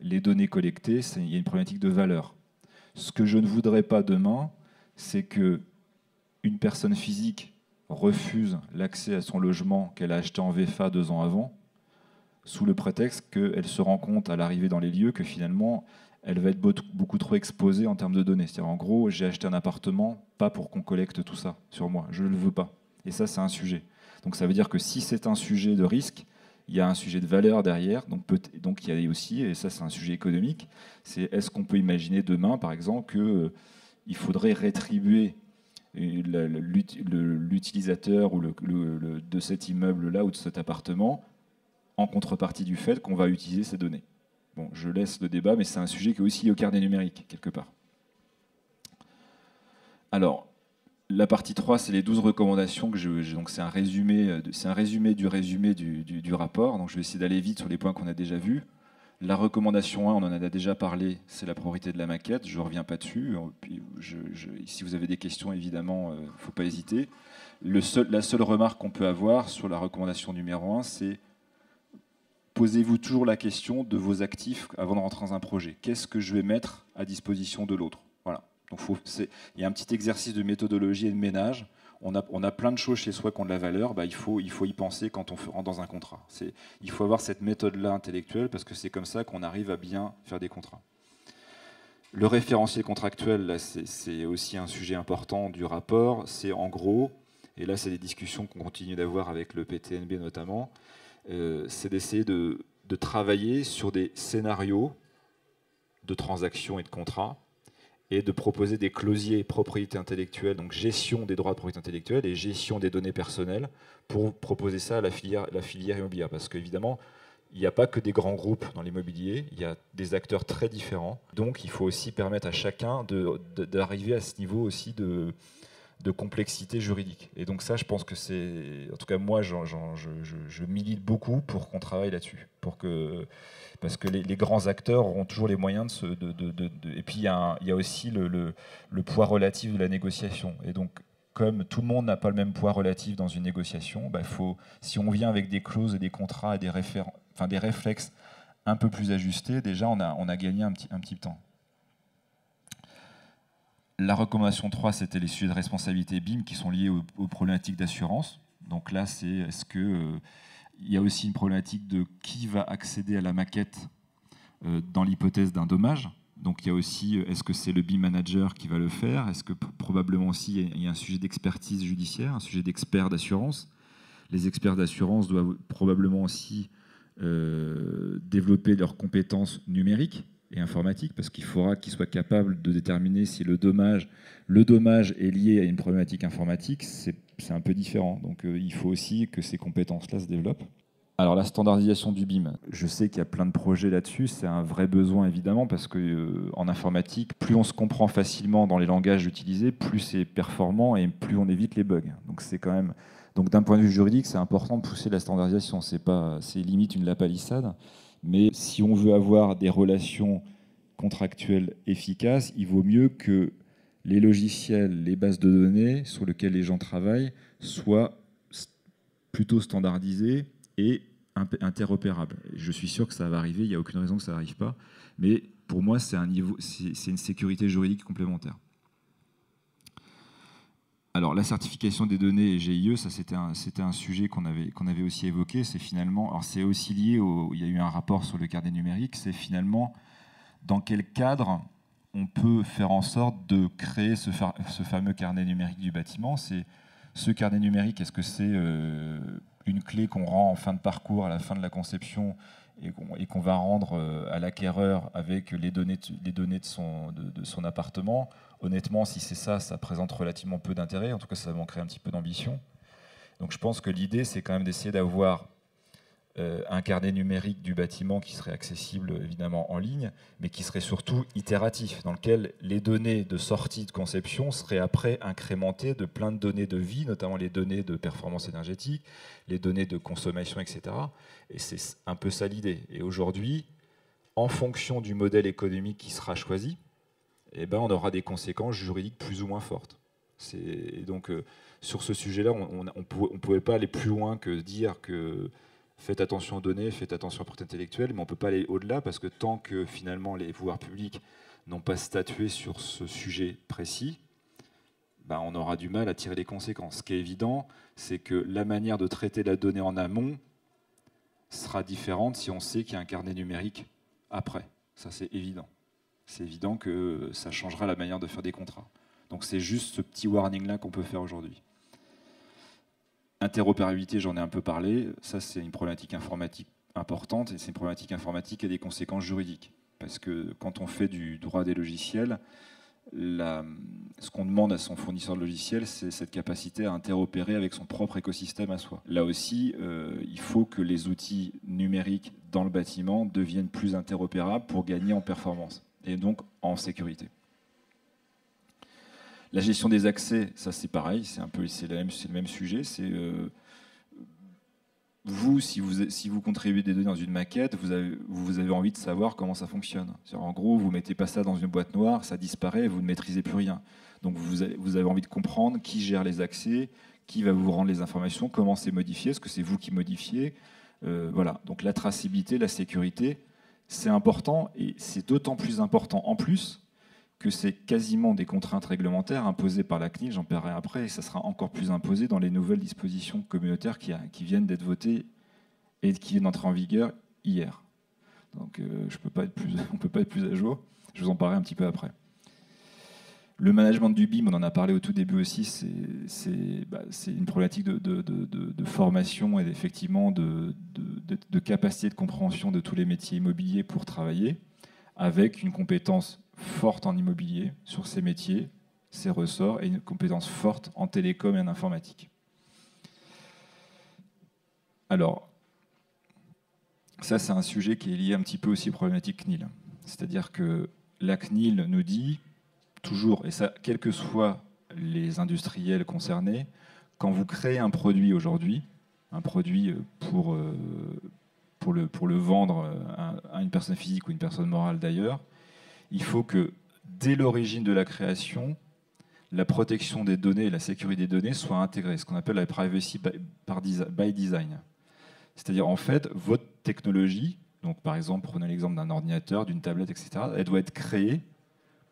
les données collectées, il y a une problématique de valeur. Ce que je ne voudrais pas demain, c'est qu'une personne physique refuse l'accès à son logement qu'elle a acheté en VFA 2 ans avant, sous le prétexte qu'elle se rend compte à l'arrivée dans les lieux que finalement, elle va être beaucoup trop exposée en termes de données. C'est-à-dire, en gros, j'ai acheté un appartement, pas pour qu'on collecte tout ça sur moi. Je ne le veux pas. Et ça, c'est un sujet. Donc ça veut dire que si c'est un sujet de risque, il y a un sujet de valeur derrière. Donc il y a aussi, et ça c'est un sujet économique, c'est est-ce qu'on peut imaginer demain, par exemple, qu'il faudrait rétribuer l'utilisateur de cet immeuble-là ou de cet appartement en contrepartie du fait qu'on va utiliser ces données. Bon, je laisse le débat, mais c'est un sujet qui est aussi lié au carnet numérique, quelque part. Alors, la partie 3, c'est les 12 recommandations donc c'est un résumé du rapport. Donc je vais essayer d'aller vite sur les points qu'on a déjà vus. La recommandation 1, on en a déjà parlé, c'est la priorité de la maquette. Je ne reviens pas dessus. Puis si vous avez des questions, évidemment, il ne faut pas hésiter. La seule remarque qu'on peut avoir sur la recommandation numéro 1, c'est posez-vous toujours la question de vos actifs avant de rentrer dans un projet. Qu'est-ce que je vais mettre à disposition de l'autre? Voilà. Donc il y a un petit exercice de méthodologie et de ménage. On a plein de choses chez soi qui ont de la valeur. Il faut y penser quand on rentre dans un contrat. Il faut avoir cette méthode-là intellectuelle parce que c'est comme ça qu'on arrive à bien faire des contrats. Le référentiel contractuel, là, c'est aussi un sujet important du rapport. C'est en gros, et là c'est des discussions qu'on continue d'avoir avec le PTNB notamment, c'est d'essayer de travailler sur des scénarios de transactions et de contrats et de proposer des closiers propriété intellectuelle, donc gestion des droits de propriété intellectuelle et gestion des données personnelles, pour proposer ça à la filière immobilière. Parce qu'évidemment, il n'y a pas que des grands groupes dans l'immobilier, il y a des acteurs très différents. Donc il faut aussi permettre à chacun d'arriver à ce niveau aussi de complexité juridique. Et donc ça, je pense que c'est... En tout cas, moi, je milite beaucoup pour qu'on travaille là-dessus. Parce que les grands acteurs auront toujours les moyens Et puis, il y a aussi le poids relatif de la négociation. Et donc, comme tout le monde n'a pas le même poids relatif dans une négociation, si on vient avec des clauses et des contrats et des réflexes un peu plus ajustés, déjà, on a gagné un petit temps. La recommandation 3, c'était les sujets de responsabilité BIM qui sont liés aux problématiques d'assurance. Donc là, il y a aussi une problématique de qui va accéder à la maquette dans l'hypothèse d'un dommage. Donc il y a aussi, est-ce que c'est le BIM manager qui va le faire? Est-ce que probablement aussi il y a un sujet d'expertise judiciaire, un sujet d'expert d'assurance? Les experts d'assurance doivent probablement aussi développer leurs compétences numériques et informatique, parce qu'il faudra qu'il soit capable de déterminer si le dommage est lié à une problématique informatique. C'est un peu différent. Donc il faut aussi que ces compétences-là se développent. Alors la standardisation du BIM, je sais qu'il y a plein de projets là-dessus, c'est un vrai besoin évidemment, parce que en informatique, plus on se comprend facilement dans les langages utilisés, plus c'est performant et plus on évite les bugs. Donc c'est quand même, donc d'un point de vue juridique, c'est important de pousser la standardisation. C'est limite une lapalissade, mais si on veut avoir des relations contractuelles efficaces, il vaut mieux que les logiciels, les bases de données sur lesquelles les gens travaillent soient plutôt standardisés et interopérable. Je suis sûr que ça va arriver, il n'y a aucune raison que ça n'arrive pas, mais pour moi, c'est une sécurité juridique complémentaire. Alors, la certification des données et GIE, ça c'était un sujet qu'on avait aussi évoqué. C'est finalement, alors c'est aussi lié il y a eu un rapport sur le carnet numérique, c'est finalement dans quel cadre on peut faire en sorte de créer ce fameux carnet numérique du bâtiment. C'est ce carnet numérique, est-ce que c'est une clé qu'on rend en fin de parcours, à la fin de la conception, et qu'on va rendre à l'acquéreur avec les données de son appartement? Honnêtement, si c'est ça, ça présente relativement peu d'intérêt. En tout cas, ça manquerait un petit peu d'ambition. Donc je pense que l'idée, c'est quand même d'essayer d'avoir un carnet numérique du bâtiment qui serait accessible évidemment en ligne, mais qui serait surtout itératif, dans lequel les données de sortie de conception seraient après incrémentées de plein de données de vie, notamment les données de performance énergétique, les données de consommation, etc. Et c'est un peu ça l'idée. Et aujourd'hui, en fonction du modèle économique qui sera choisi, eh ben, on aura des conséquences juridiques plus ou moins fortes. Et donc, sur ce sujet-là, on ne pouvait pas aller plus loin que dire que faites attention aux données, faites attention à la propriété intellectuelle, mais on ne peut pas aller au-delà parce que tant que finalement les pouvoirs publics n'ont pas statué sur ce sujet précis, ben on aura du mal à tirer les conséquences. Ce qui est évident, c'est que la manière de traiter la donnée en amont sera différente si on sait qu'il y a un carnet numérique après. Ça, c'est évident. C'est évident que ça changera la manière de faire des contrats. Donc c'est juste ce petit warning-là qu'on peut faire aujourd'hui. Interopérabilité, j'en ai un peu parlé. Ça, c'est une problématique informatique importante, et c'est une problématique informatique qui a des conséquences juridiques. Parce que quand on fait du droit des logiciels, ce qu'on demande à son fournisseur de logiciels, c'est cette capacité à interopérer avec son propre écosystème à soi. Là aussi, il faut que les outils numériques dans le bâtiment deviennent plus interopérables pour gagner en performance, et donc en sécurité. La gestion des accès, ça c'est pareil, c'est le même sujet. C'est vous, si vous contribuez des données dans une maquette, vous avez envie de savoir comment ça fonctionne. En gros, vous ne mettez pas ça dans une boîte noire, ça disparaît, vous ne maîtrisez plus rien. Donc vous avez envie de comprendre qui gère les accès, qui va vous rendre les informations, comment c'est modifié, est-ce que c'est vous qui modifiez. Voilà. Donc la traçabilité, la sécurité, c'est important, et c'est d'autant plus important en plus que c'est quasiment des contraintes réglementaires imposées par la CNIL, j'en parlerai après, et ça sera encore plus imposé dans les nouvelles dispositions communautaires qui viennent d'être votées et qui viennent d'entrer en vigueur hier. Donc on ne peut pas être plus à jour, je vous en parlerai un petit peu après. Le management du BIM, on en a parlé au tout début aussi, c'est une problématique de formation et effectivement de capacité de compréhension de tous les métiers immobiliers pour travailler, avec une compétence forte en immobilier sur ces métiers, ces ressorts, et une compétence forte en télécom et en informatique. Alors, ça c'est un sujet qui est lié un petit peu aussi aux problématiques CNIL. C'est-à-dire que la CNIL nous dit toujours, et ça, quels que soient les industriels concernés, quand vous créez un produit aujourd'hui, un produit pour le vendre à une personne physique ou une personne morale d'ailleurs, il faut que, dès l'origine de la création, la protection des données et la sécurité des données soient intégrées, ce qu'on appelle la privacy by design. C'est-à-dire, en fait, votre technologie, donc par exemple, prenez l'exemple d'un ordinateur, d'une tablette, etc., elle doit être créée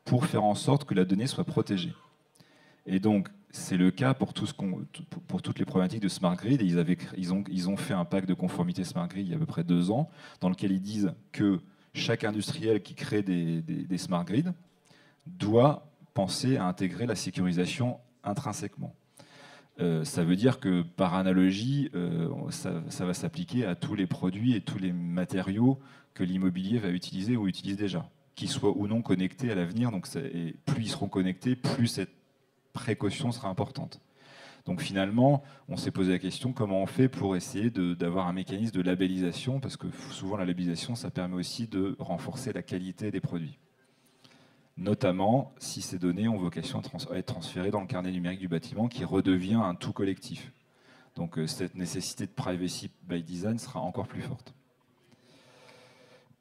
pour faire en sorte que la donnée soit protégée. Et donc, c'est le cas pour toutes les problématiques de Smart Grid. Et ils ont fait un pack de conformité Smart Grid il y a à peu près 2 ans, dans lequel ils disent que chaque industriel qui crée des Smart Grid doit penser à intégrer la sécurisation intrinsèquement. Ça veut dire que, par analogie, ça va s'appliquer à tous les produits et tous les matériaux que l'immobilier va utiliser ou utilise déjà. qu'ils soient ou non connectés à l'avenir. Donc, et plus ils seront connectés, plus cette précaution sera importante. Donc finalement, on s'est posé la question comment on fait pour essayer d'avoir un mécanisme de labellisation, parce que souvent la labellisation, ça permet aussi de renforcer la qualité des produits. Notamment si ces données ont vocation à être transférées dans le carnet numérique du bâtiment, qui redevient un tout collectif. Donc cette nécessité de privacy by design sera encore plus forte.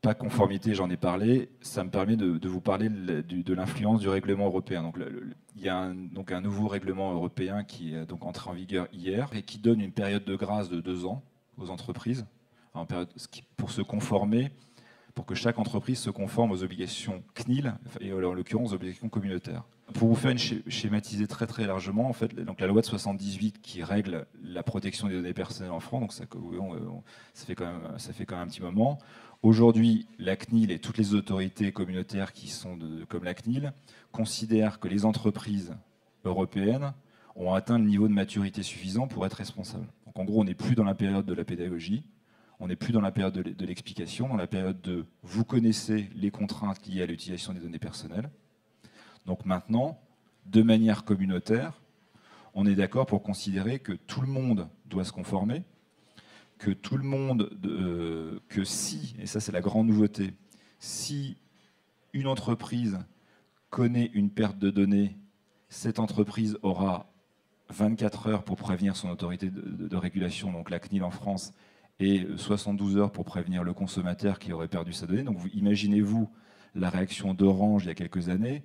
Pas conformité, j'en ai parlé, ça me permet de vous parler de l'influence du règlement européen. Donc, il y a un nouveau règlement européen qui est donc entré en vigueur hier et qui donne une période de grâce de 2 ans aux entreprises pour se conformer, pour que chaque entreprise se conforme aux obligations CNIL, et en l'occurrence aux obligations communautaires. Pour vous faire schématiser très très largement, en fait, donc la loi de 78 qui règle la protection des données personnelles en France, donc ça fait quand même un petit moment. Aujourd'hui, la CNIL et toutes les autorités communautaires qui sont comme la CNIL considèrent que les entreprises européennes ont atteint le niveau de maturité suffisant pour être responsables. Donc en gros, on n'est plus dans la période de la pédagogie, on n'est plus dans la période de l'explication, dans la période de vous connaissez les contraintes liées à l'utilisation des données personnelles. Donc maintenant, de manière communautaire, on est d'accord pour considérer que tout le monde doit se conformer, que tout le monde, que si, et ça c'est la grande nouveauté, si une entreprise connaît une perte de données, cette entreprise aura 24 heures pour prévenir son autorité de régulation, donc la CNIL en France, et 72 heures pour prévenir le consommateur qui aurait perdu sa donnée. Donc imaginez-vous la réaction d'Orange il y a quelques années,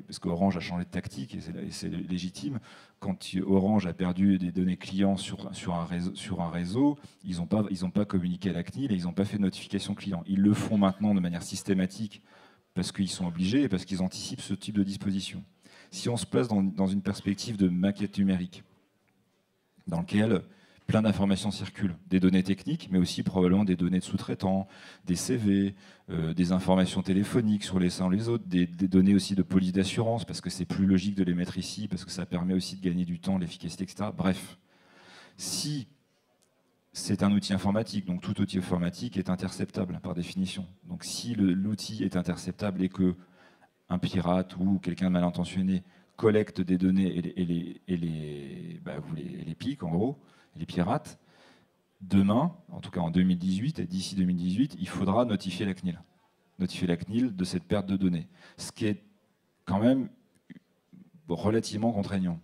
parce qu'Orange a changé de tactique, et c'est légitime, quand Orange a perdu des données clients sur un réseau, ils n'ont pas communiqué à la CNIL et ils n'ont pas fait de notification client. Ils le font maintenant de manière systématique parce qu'ils sont obligés et parce qu'ils anticipent ce type de disposition. Si on se place dans une perspective de maquette numérique, dans laquelle plein d'informations circulent, des données techniques, mais aussi probablement des données de sous-traitants, des CV, des informations téléphoniques sur les uns ou les autres, des données aussi de police d'assurance, parce que c'est plus logique de les mettre ici, parce que ça permet aussi de gagner du temps, l'efficacité, etc. Bref, si c'est un outil informatique, donc tout outil informatique est interceptable par définition. Donc si l'outil est interceptable et que un pirate ou quelqu'un de mal intentionné collecte des données et les pique, en gros, les pirates, demain, en tout cas en 2018, et d'ici 2018, il faudra notifier la CNIL de cette perte de données. Ce qui est quand même relativement contraignant.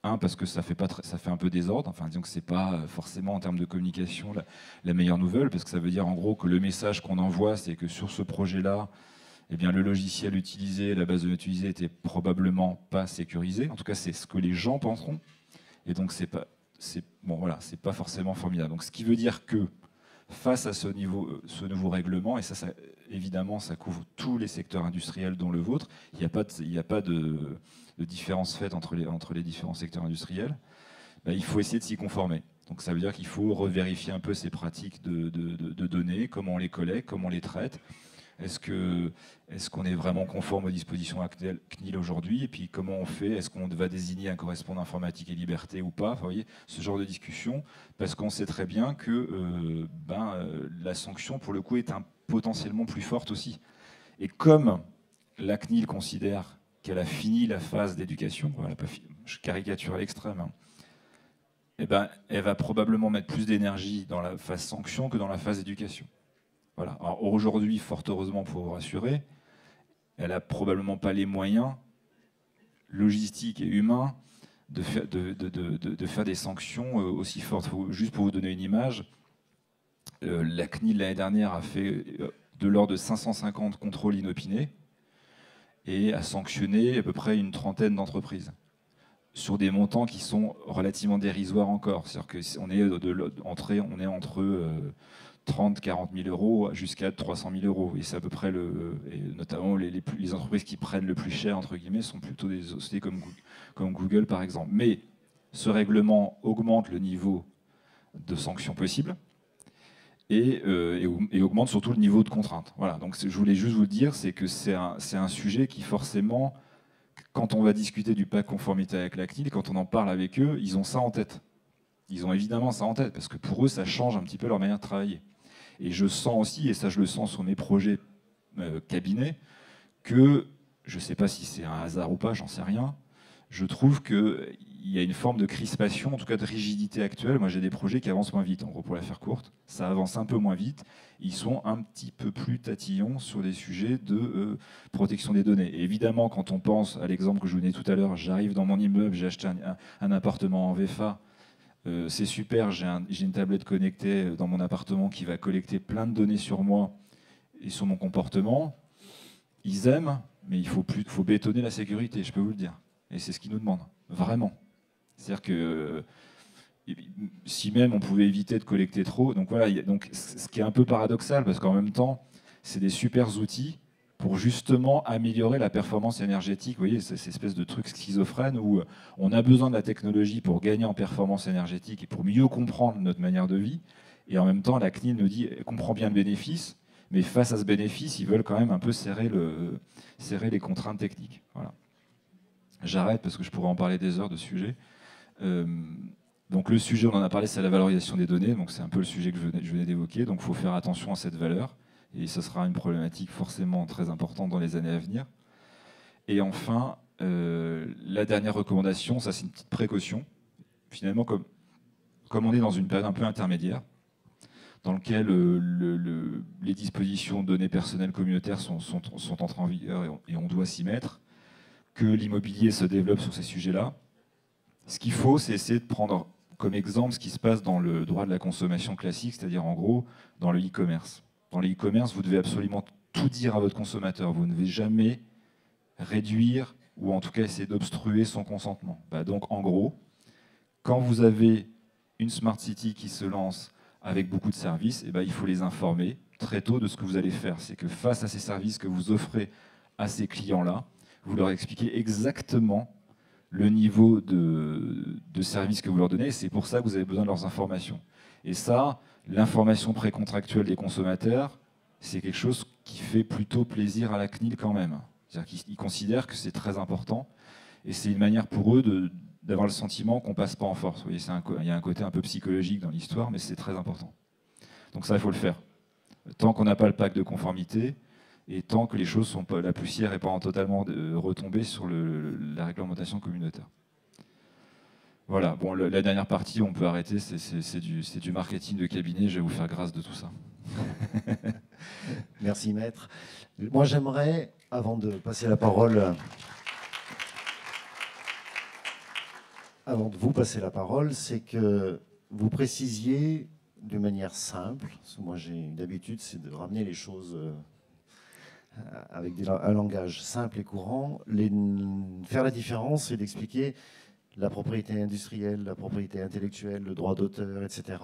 Parce que ça fait un peu désordre, enfin disons que c'est pas forcément en termes de communication la meilleure nouvelle, parce que ça veut dire en gros que le message qu'on envoie, c'est que sur ce projet-là, eh bien, le logiciel utilisé, la base de données utilisée était probablement pas sécurisée. En tout cas, c'est ce que les gens penseront. Et donc, c'est pas forcément formidable. Donc, ce qui veut dire que face à ce nouveau règlement, et ça évidemment, ça couvre tous les secteurs industriels dont le vôtre, il n'y a pas de différence faite entre les différents secteurs industriels, il faut essayer de s'y conformer. Donc ça veut dire qu'il faut revérifier un peu ces pratiques de données, comment on les collecte, comment on les traite. Est-ce qu'on est vraiment conforme aux dispositions actuelles CNIL aujourd'hui? Et puis comment on fait? Est-ce qu'on va désigner un correspondant informatique et liberté ou pas? Enfin, vous voyez, ce genre de discussion, parce qu'on sait très bien que la sanction, pour le coup, est potentiellement plus forte aussi. Et comme la CNIL considère qu'elle a fini la phase d'éducation, voilà, je caricature à l'extrême, elle va probablement mettre plus d'énergie dans la phase sanction que dans la phase éducation. Voilà. Alors aujourd'hui, fort heureusement pour vous rassurer, elle n'a probablement pas les moyens logistiques et humains de faire des sanctions aussi fortes. Juste pour vous donner une image, la CNIL l'année dernière a fait de l'ordre de 550 contrôles inopinés et a sanctionné à peu près une trentaine d'entreprises sur des montants qui sont relativement dérisoires encore. C'est-à-dire qu'on est entre 30 40 000 euros jusqu'à 300 000 euros. Et c'est à peu près et notamment les entreprises qui prennent le plus cher, entre guillemets, sont plutôt des sociétés comme Google, par exemple. Mais ce règlement augmente le niveau de sanctions possibles et augmente surtout le niveau de contrainte. Voilà. Donc je voulais juste vous le dire, c'est que c'est un sujet qui forcément, quand on va discuter du pacte conformité avec la CNIL, quand on en parle avec eux, ils ont ça en tête. Ils ont évidemment ça en tête, parce que pour eux, ça change un petit peu leur manière de travailler. Et je sens aussi, et ça je le sens sur mes projets cabinet que, je ne sais pas si c'est un hasard ou pas, j'en sais rien, je trouve qu'il y a une forme de crispation, en tout cas de rigidité actuelle. Moi, j'ai des projets qui avancent moins vite, en gros, pour la faire courte. Ça avance un peu moins vite. Ils sont un petit peu plus tatillons sur des sujets de protection des données. Et évidemment, quand on pense à l'exemple que je vous donnais tout à l'heure, j'arrive dans mon immeuble, j'ai acheté un appartement en VFA, c'est super, j'ai une tablette connectée dans mon appartement qui va collecter plein de données sur moi et sur mon comportement. Ils aiment, mais il faut bétonner la sécurité, je peux vous le dire. Et c'est ce qu'ils nous demandent, vraiment. C'est-à-dire que si même on pouvait éviter de collecter trop, donc voilà, donc ce qui est un peu paradoxal, parce qu'en même temps, c'est des super outils pour justement améliorer la performance énergétique. Vous voyez, c'est cette espèce de truc schizophrène où on a besoin de la technologie pour gagner en performance énergétique et pour mieux comprendre notre manière de vie. Et en même temps, la CNIL nous dit, elle comprend bien le bénéfice, mais face à ce bénéfice, ils veulent quand même un peu serrer les contraintes techniques. Voilà. J'arrête parce que je pourrais en parler des heures de sujet. Donc le sujet, on en a parlé, c'est la valorisation des données. Donc c'est un peu le sujet que je venais d'évoquer. Donc il faut faire attention à cette valeur. Et ce sera une problématique forcément très importante dans les années à venir. Et enfin, la dernière recommandation, ça c'est une petite précaution. Finalement, comme on est dans une période un peu intermédiaire, dans laquelle les dispositions de données personnelles communautaires sont entrées en vigueur et on doit s'y mettre, que l'immobilier se développe sur ces sujets-là. Ce qu'il faut, c'est essayer de prendre comme exemple ce qui se passe dans le droit de la consommation classique, c'est-à-dire en gros dans le e-commerce. Dans le e-commerce, vous devez absolument tout dire à votre consommateur. Vous ne devez jamais réduire ou en tout cas essayer d'obstruer son consentement. Donc en gros, quand vous avez une Smart City qui se lance avec beaucoup de services, il faut les informer très tôt de ce que vous allez faire. C'est que face à ces services que vous offrez à ces clients-là, vous leur expliquez exactement le niveau de service que vous leur donnez. C'est pour ça que vous avez besoin de leurs informations. Et ça, l'information précontractuelle des consommateurs, c'est quelque chose qui fait plutôt plaisir à la CNIL quand même. C'est-à-dire qu'ils considèrent que c'est très important. Et c'est une manière pour eux d'avoir le sentiment qu'on ne passe pas en force. Vous voyez, il y a un côté un peu psychologique dans l'histoire, mais c'est très important. Donc ça, il faut le faire. Tant qu'on n'a pas le pacte de conformité, et tant que les choses sont pas, la poussière n'est pas totalement retombée sur la réglementation communautaire. Voilà, bon, la dernière partie, on peut arrêter, c'est du marketing de cabinet, je vais vous faire grâce de tout ça. Merci maître. Moi j'aimerais, avant de passer la parole, avant de vous passer la parole, c'est que vous précisiez de manière simple, parce que moi j'ai une habitude, c'est de ramener les choses avec un langage simple et courant, faire la différence et d'expliquer la propriété industrielle, la propriété intellectuelle, le droit d'auteur, etc.,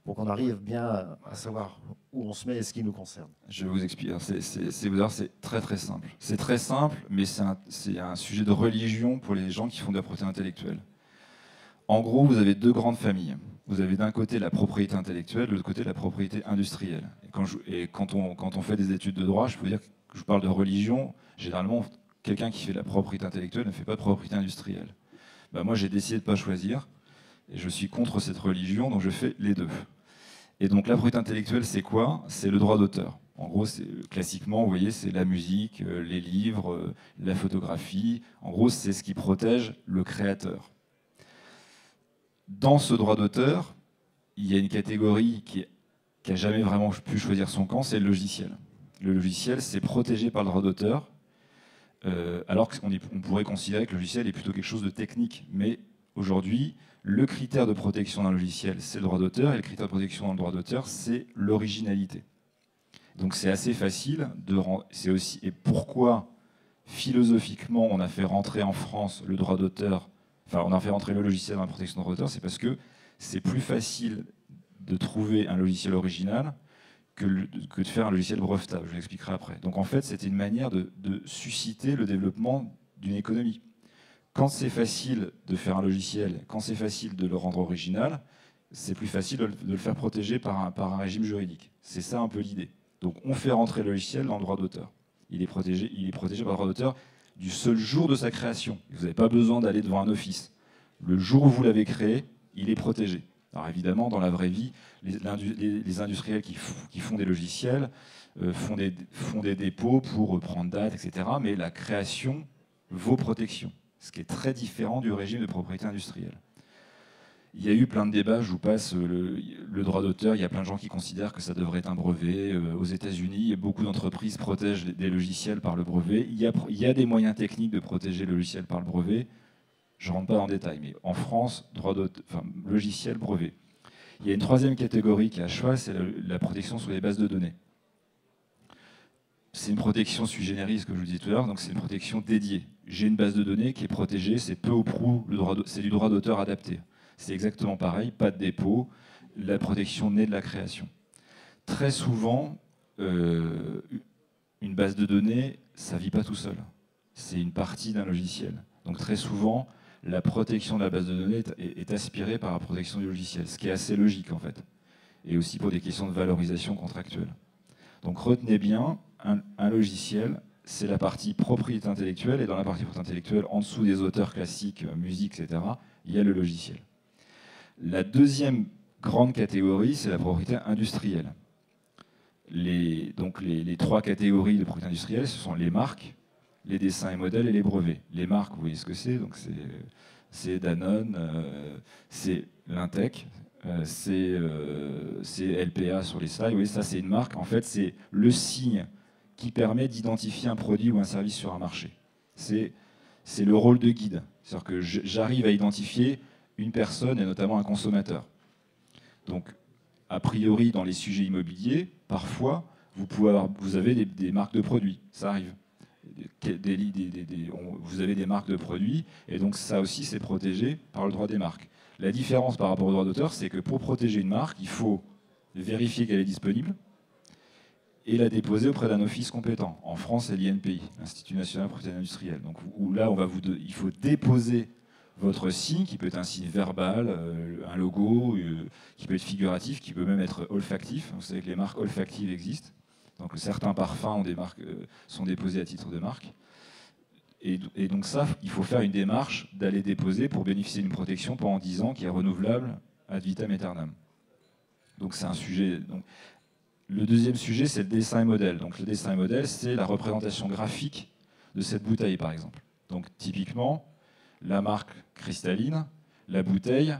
pour qu'on arrive bien à savoir où on se met et ce qui nous concerne. Je vais vous expliquer. C'est très très simple. C'est très simple, mais c'est un sujet de religion pour les gens qui font de la propriété intellectuelle. En gros, vous avez deux grandes familles. Vous avez d'un côté la propriété intellectuelle, de l'autre côté la propriété industrielle. Et quand on fait des études de droit, je peux dire que je parle de religion. Généralement, quelqu'un qui fait de la propriété intellectuelle ne fait pas de propriété industrielle. Moi, j'ai décidé de ne pas choisir, et je suis contre cette religion, donc je fais les deux. Et donc la propriété intellectuelle, c'est quoi? C'est le droit d'auteur. En gros, classiquement, vous voyez, c'est la musique, les livres, la photographie. En gros, c'est ce qui protège le créateur. Dans ce droit d'auteur, il y a une catégorie qui n'a jamais vraiment pu choisir son camp, c'est le logiciel. Le logiciel, c'est protégé par le droit d'auteur, alors qu'on pourrait considérer que le logiciel est plutôt quelque chose de technique. Mais aujourd'hui, le critère de protection d'un logiciel, c'est le droit d'auteur, et le critère de protection dans le droit d'auteur, c'est l'originalité. Donc c'est assez facile et pourquoi, philosophiquement, on a fait rentrer en France le droit d'auteur, enfin on a fait rentrer le logiciel dans la protection de droit d'auteur, c'est parce que c'est plus facile de trouver un logiciel original que de faire un logiciel brevetable, je l'expliquerai après. Donc en fait, c'était une manière de susciter le développement d'une économie. Quand c'est facile de faire un logiciel, quand c'est facile de le rendre original, c'est plus facile de le faire protéger par un régime juridique. C'est ça un peu l'idée. Donc on fait rentrer le logiciel dans le droit d'auteur. Il est protégé par le droit d'auteur du seul jour de sa création. Vous n'avez pas besoin d'aller devant un office. Le jour où vous l'avez créé, il est protégé. Alors évidemment, dans la vraie vie, les industriels qui font des logiciels font des dépôts pour prendre date, etc. Mais la création vaut protection, ce qui est très différent du régime de propriété industrielle. Il y a eu plein de débats, je vous passe le droit d'auteur, il y a plein de gens qui considèrent que ça devrait être un brevet. Aux États-Unis, beaucoup d'entreprises protègent des logiciels par le brevet. Il y a des moyens techniques de protéger le logiciel par le brevet. Je ne rentre pas en détail, mais en France, logiciel, brevet. Il y a une troisième catégorie qui est à cheval, c'est la protection sur les bases de données. C'est une protection sui generis, que je vous disais tout à l'heure, donc c'est une protection dédiée. J'ai une base de données qui est protégée, c'est peu ou prou c'est du droit d'auteur adapté. C'est exactement pareil, pas de dépôt, la protection née de la création. Très souvent, une base de données, ça ne vit pas tout seul. C'est une partie d'un logiciel. Donc très souvent, la protection de la base de données est aspirée par la protection du logiciel, ce qui est assez logique en fait, et aussi pour des questions de valorisation contractuelle. Donc retenez bien, un logiciel, c'est la partie propriété intellectuelle, et dans la partie propriété intellectuelle, en dessous des auteurs classiques, musique, etc., il y a le logiciel. La deuxième grande catégorie, c'est la propriété industrielle. Les trois catégories de propriété industrielle, ce sont les marques, les dessins et modèles et les brevets. Les marques, vous voyez ce que c'est, donc c'est Danone, c'est Lintec, c'est LPA sur les slides. Vous voyez, ça c'est une marque. En fait, c'est le signe qui permet d'identifier un produit ou un service sur un marché. C'est le rôle de guide. C'est-à-dire que j'arrive à identifier une personne et notamment un consommateur. Donc, a priori, dans les sujets immobiliers, parfois, vous avez des marques de produits. Ça arrive. Vous avez des marques de produits, et donc ça aussi, c'est protégé par le droit des marques. La différence par rapport au droit d'auteur, c'est que pour protéger une marque, il faut vérifier qu'elle est disponible et la déposer auprès d'un office compétent. En France, c'est l'INPI, l'Institut national de propriété industrielle. Donc, où là, il faut déposer votre signe, qui peut être un signe verbal, un logo, qui peut être figuratif, qui peut même être olfactif. Vous savez que les marques olfactives existent. Donc certains parfums sont déposés à titre de marque. Et donc ça, il faut faire une démarche d'aller déposer pour bénéficier d'une protection pendant 10 ans qui est renouvelable ad vitam aeternam. Donc c'est un sujet. Donc, le deuxième sujet, c'est le dessin et modèle. Donc le dessin et modèle, c'est la représentation graphique de cette bouteille, par exemple. Donc typiquement, la marque Cristalline, la bouteille,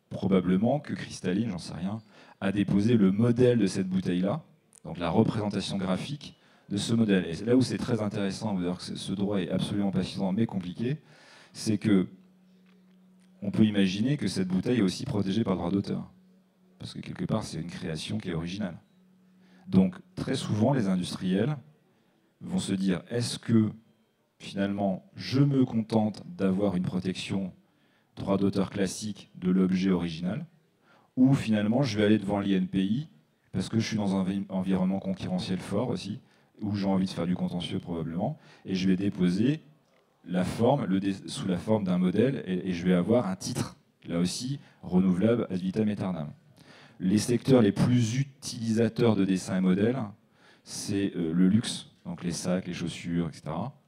probablement que Cristalline, j'en sais rien, a déposé le modèle de cette bouteille-là, donc la représentation graphique de ce modèle. Et c'est là où c'est très intéressant, vous dire que ce droit est absolument passionnant mais compliqué, c'est que on peut imaginer que cette bouteille est aussi protégée par le droit d'auteur. Parce que quelque part, c'est une création qui est originale. Donc très souvent, les industriels vont se dire, est-ce que finalement, je me contente d'avoir une protection droit d'auteur classique de l'objet original, ou finalement, je vais aller devant l'INPI, parce que je suis dans un environnement concurrentiel fort aussi, où j'ai envie de faire du contentieux probablement, et je vais déposer la forme, sous la forme d'un modèle, et je vais avoir un titre, là aussi, renouvelable ad vitam aeternam. Les secteurs les plus utilisateurs de dessins et modèles, c'est le luxe, donc les sacs, les chaussures, etc.,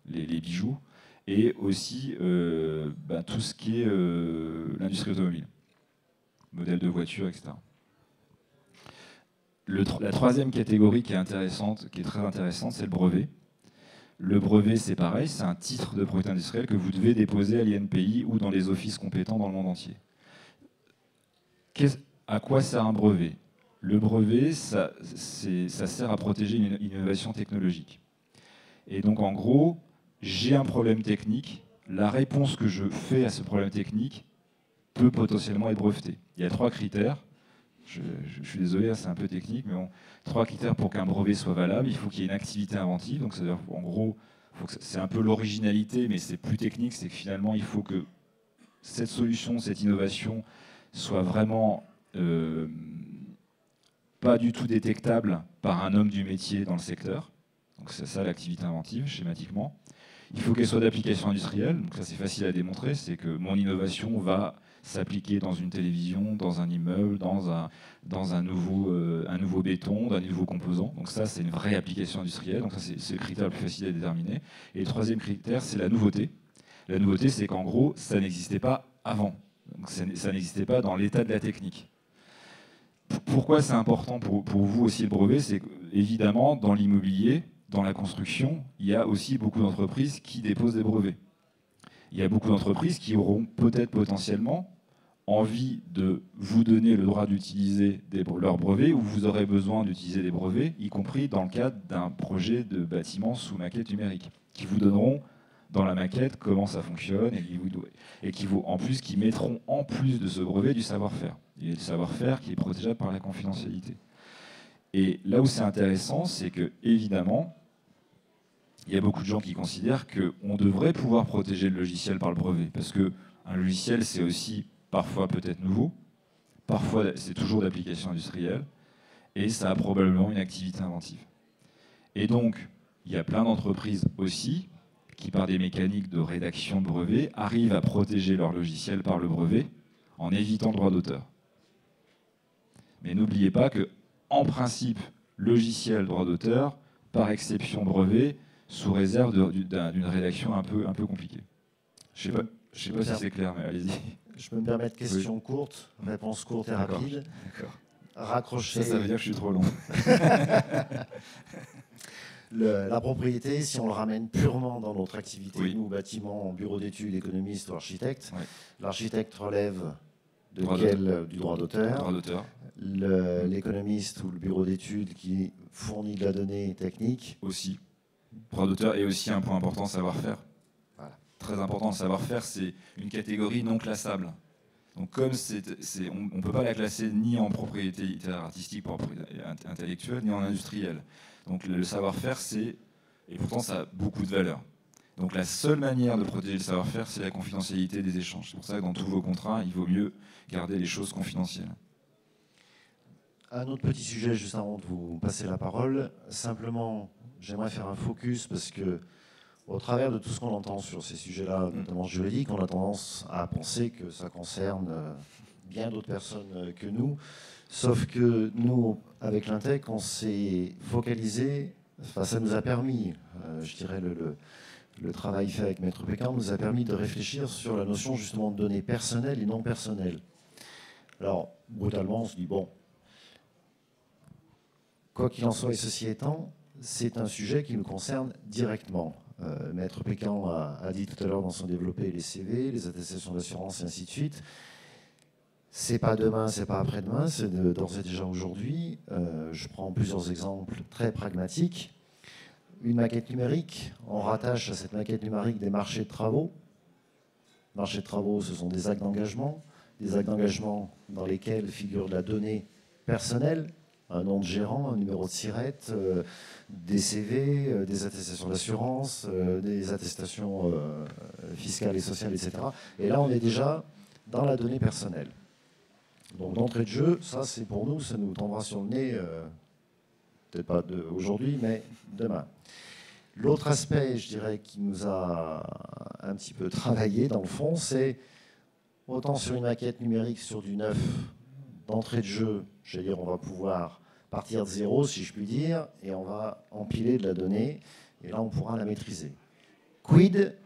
les bijoux, et aussi tout ce qui est l'industrie automobile, modèles de voitures, etc. La troisième catégorie qui est très intéressante, c'est le brevet. Le brevet, c'est pareil, c'est un titre de propriété industrielle que vous devez déposer à l'INPI ou dans les offices compétents dans le monde entier. À quoi sert un brevet? Le brevet, ça sert à protéger une innovation technologique. Et donc, en gros, j'ai un problème technique, la réponse que je fais à ce problème technique peut potentiellement être brevetée. Il y a 3 critères. Je suis désolé, c'est un peu technique, mais bon, 3 critères pour qu'un brevet soit valable. Il faut qu'il y ait une activité inventive. Donc, c'est-à-dire, en gros, c'est un peu l'originalité, mais c'est plus technique. C'est que finalement, il faut que cette solution, cette innovation soit vraiment pas du tout détectable par un homme du métier dans le secteur. Donc, c'est ça l'activité inventive, schématiquement. Il faut qu'elle soit d'application industrielle. Donc, ça, c'est facile à démontrer. C'est que mon innovation va s'appliquer dans une télévision, dans un immeuble, dans un nouveau béton, dans un nouveau composant. Donc ça, c'est une vraie application industrielle. Donc ça, c'est le critère le plus facile à déterminer. Et le troisième critère, c'est la nouveauté. La nouveauté, c'est qu'en gros, ça n'existait pas avant. Donc ça n'existait pas dans l'état de la technique. pourquoi c'est important pour vous aussi le brevet? C'est évidemment dans l'immobilier, dans la construction, il y a aussi beaucoup d'entreprises qui déposent des brevets. Il y a beaucoup d'entreprises qui auront peut-être potentiellement envie de vous donner le droit d'utiliser leurs brevets, ou vous aurez besoin d'utiliser des brevets, y compris dans le cadre d'un projet de bâtiment sous maquette numérique, qui vous donneront dans la maquette comment ça fonctionne qui mettront en plus de ce brevet du savoir-faire. Il y a du savoir-faire qui est protégeable par la confidentialité. Et là où c'est intéressant, c'est que évidemment, il y a beaucoup de gens qui considèrent qu'on devrait pouvoir protéger le logiciel par le brevet, parce qu'un logiciel, c'est aussi parfois peut-être nouveau, parfois c'est toujours d'application industrielle, et ça a probablement une activité inventive. Et donc, il y a plein d'entreprises aussi qui, par des mécaniques de rédaction de brevets, arrivent à protéger leur logiciel par le brevet en évitant le droit d'auteur. Mais n'oubliez pas que, en principe, logiciel, droit d'auteur, par exception brevet, sous réserve d'une rédaction un peu compliquée. Je ne sais pas si c'est clair, mais allez-y. Je peux me permettre question courte, réponse courte et rapide. D'accord. Raccrocher. Ça veut dire que je suis trop long. La propriété, si on le ramène purement dans notre activité, Oui. nous, bâtiment, bureau d'études, économiste ou architecte, Oui. L'architecte relève du droit d'auteur. Droit d'auteur. L'économiste ou le bureau d'études qui fournit de la donnée technique. Aussi. Droit d'auteur et aussi un point important, savoir-faire. Voilà. Très important, le savoir-faire, c'est une catégorie non classable. Donc comme on ne peut pas la classer ni en propriété littéraire artistique, propriété intellectuelle, ni en industrielle. Donc le savoir-faire, et pourtant ça a beaucoup de valeur. Donc la seule manière de protéger le savoir-faire, c'est la confidentialité des échanges. C'est pour ça que dans tous vos contrats, il vaut mieux garder les choses confidentielles. Un autre petit sujet, juste avant de vous passer la parole. Simplement, j'aimerais faire un focus parce que, au travers de tout ce qu'on entend sur ces sujets-là, notamment juridiques, on a tendance à penser que ça concerne bien d'autres personnes que nous. Sauf que nous, avec l'Intec, on s'est focalisé, enfin, ça nous a permis, je dirais, le travail fait avec Maître Pécan nous a permis de réfléchir sur la notion justement de données personnelles et non personnelles. Alors, brutalement, on se dit, bon, quoi qu'il en soit, et ceci étant, c'est un sujet qui nous concerne directement. Maître Pécan a dit tout à l'heure dans son développé les CV, les attestations d'assurance et ainsi de suite. C'est pas demain, c'est pas après-demain, c'est d'ores et déjà aujourd'hui. Je prends plusieurs exemples très pragmatiques. Une maquette numérique, on rattache à cette maquette numérique des marchés de travaux. Marchés de travaux, ce sont des actes d'engagement dans lesquels figure de la donnée personnelle, un nom de gérant, un numéro de SIRET, des CV, des attestations d'assurance, des attestations fiscales et sociales, etc. Et là, on est déjà dans la donnée personnelle. Donc d'entrée de jeu, ça c'est pour nous, ça nous tombera sur le nez, peut-être pas aujourd'hui, mais demain. L'autre aspect, je dirais, qui nous a un petit peu travaillé dans le fond, c'est autant sur une maquette numérique, sur du neuf, d'entrée de jeu, j'allais dire, on va pouvoir partir de zéro, si je puis dire, et on va empiler de la donnée, et là on pourra la maîtriser. Quid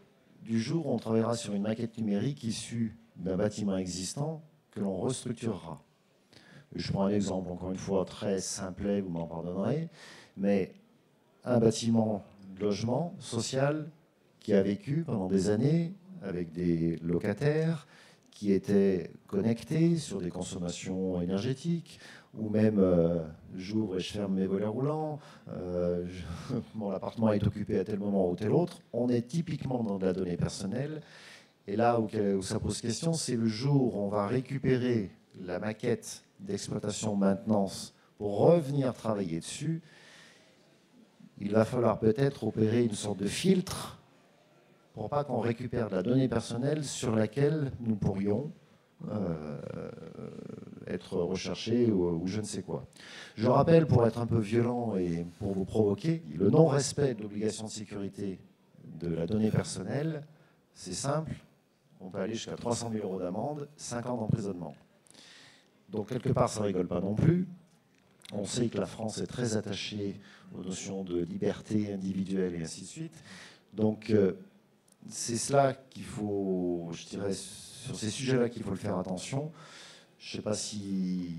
du jour où on travaillera sur une maquette numérique issue d'un bâtiment existant que l'on restructurera. Je prends un exemple, encore une fois, très simplet, vous m'en pardonnerez, mais un bâtiment de logement social qui a vécu pendant des années avec des locataires qui étaient connectés sur des consommations énergétiques, ou même j'ouvre et je ferme mes volets roulants, mon appartement est occupé à tel moment ou tel autre. On est typiquement dans de la donnée personnelle. Et là où ça pose question, c'est le jour où on va récupérer la maquette d'exploitation maintenance pour revenir travailler dessus. Il va falloir peut-être opérer une sorte de filtre pour pas qu'on récupère de la donnée personnelle sur laquelle nous pourrions être recherchés ou je ne sais quoi. Je rappelle, pour être un peu violent et pour vous provoquer, le non-respect de l'obligation de sécurité de la donnée personnelle, c'est simple. On peut aller jusqu'à 300 000 € d'amende, 5 ans d'emprisonnement. Donc, quelque part, ça ne rigole pas non plus. On sait que la France est très attachée aux notions de liberté individuelle et ainsi de suite. Donc, c'est cela qu'il faut, je dirais, sur ces sujets-là qu'il faut le faire attention. Je ne sais pas si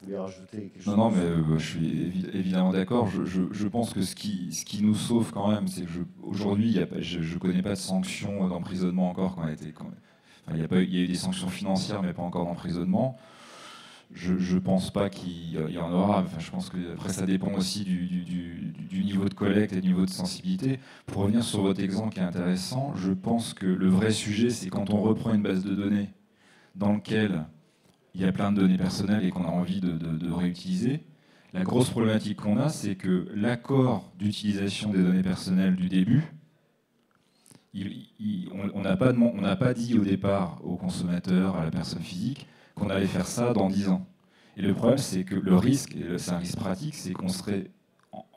Vous voulez rajouter quelque chose? Non, mais je suis évidemment d'accord. Je pense que ce qui nous sauve quand même, c'est que aujourd'hui, je ne connais pas de sanctions d'emprisonnement encore quand il y a eu des sanctions financières, mais pas encore d'emprisonnement. Je ne pense pas qu'il y en aura. Enfin, je pense que après, ça dépend aussi du niveau de collecte et du niveau de sensibilité. Pour revenir sur votre exemple qui est intéressant, je pense que le vrai sujet, c'est quand on reprend une base de données dans laquelle il y a plein de données personnelles et qu'on a envie de réutiliser. La grosse problématique qu'on a, c'est que l'accord d'utilisation des données personnelles du début, on n'a pas dit au départ au consommateur, à la personne physique, qu'on allait faire ça dans 10 ans. Et le problème, c'est que le risque, et c'est un risque pratique, c'est qu'on serait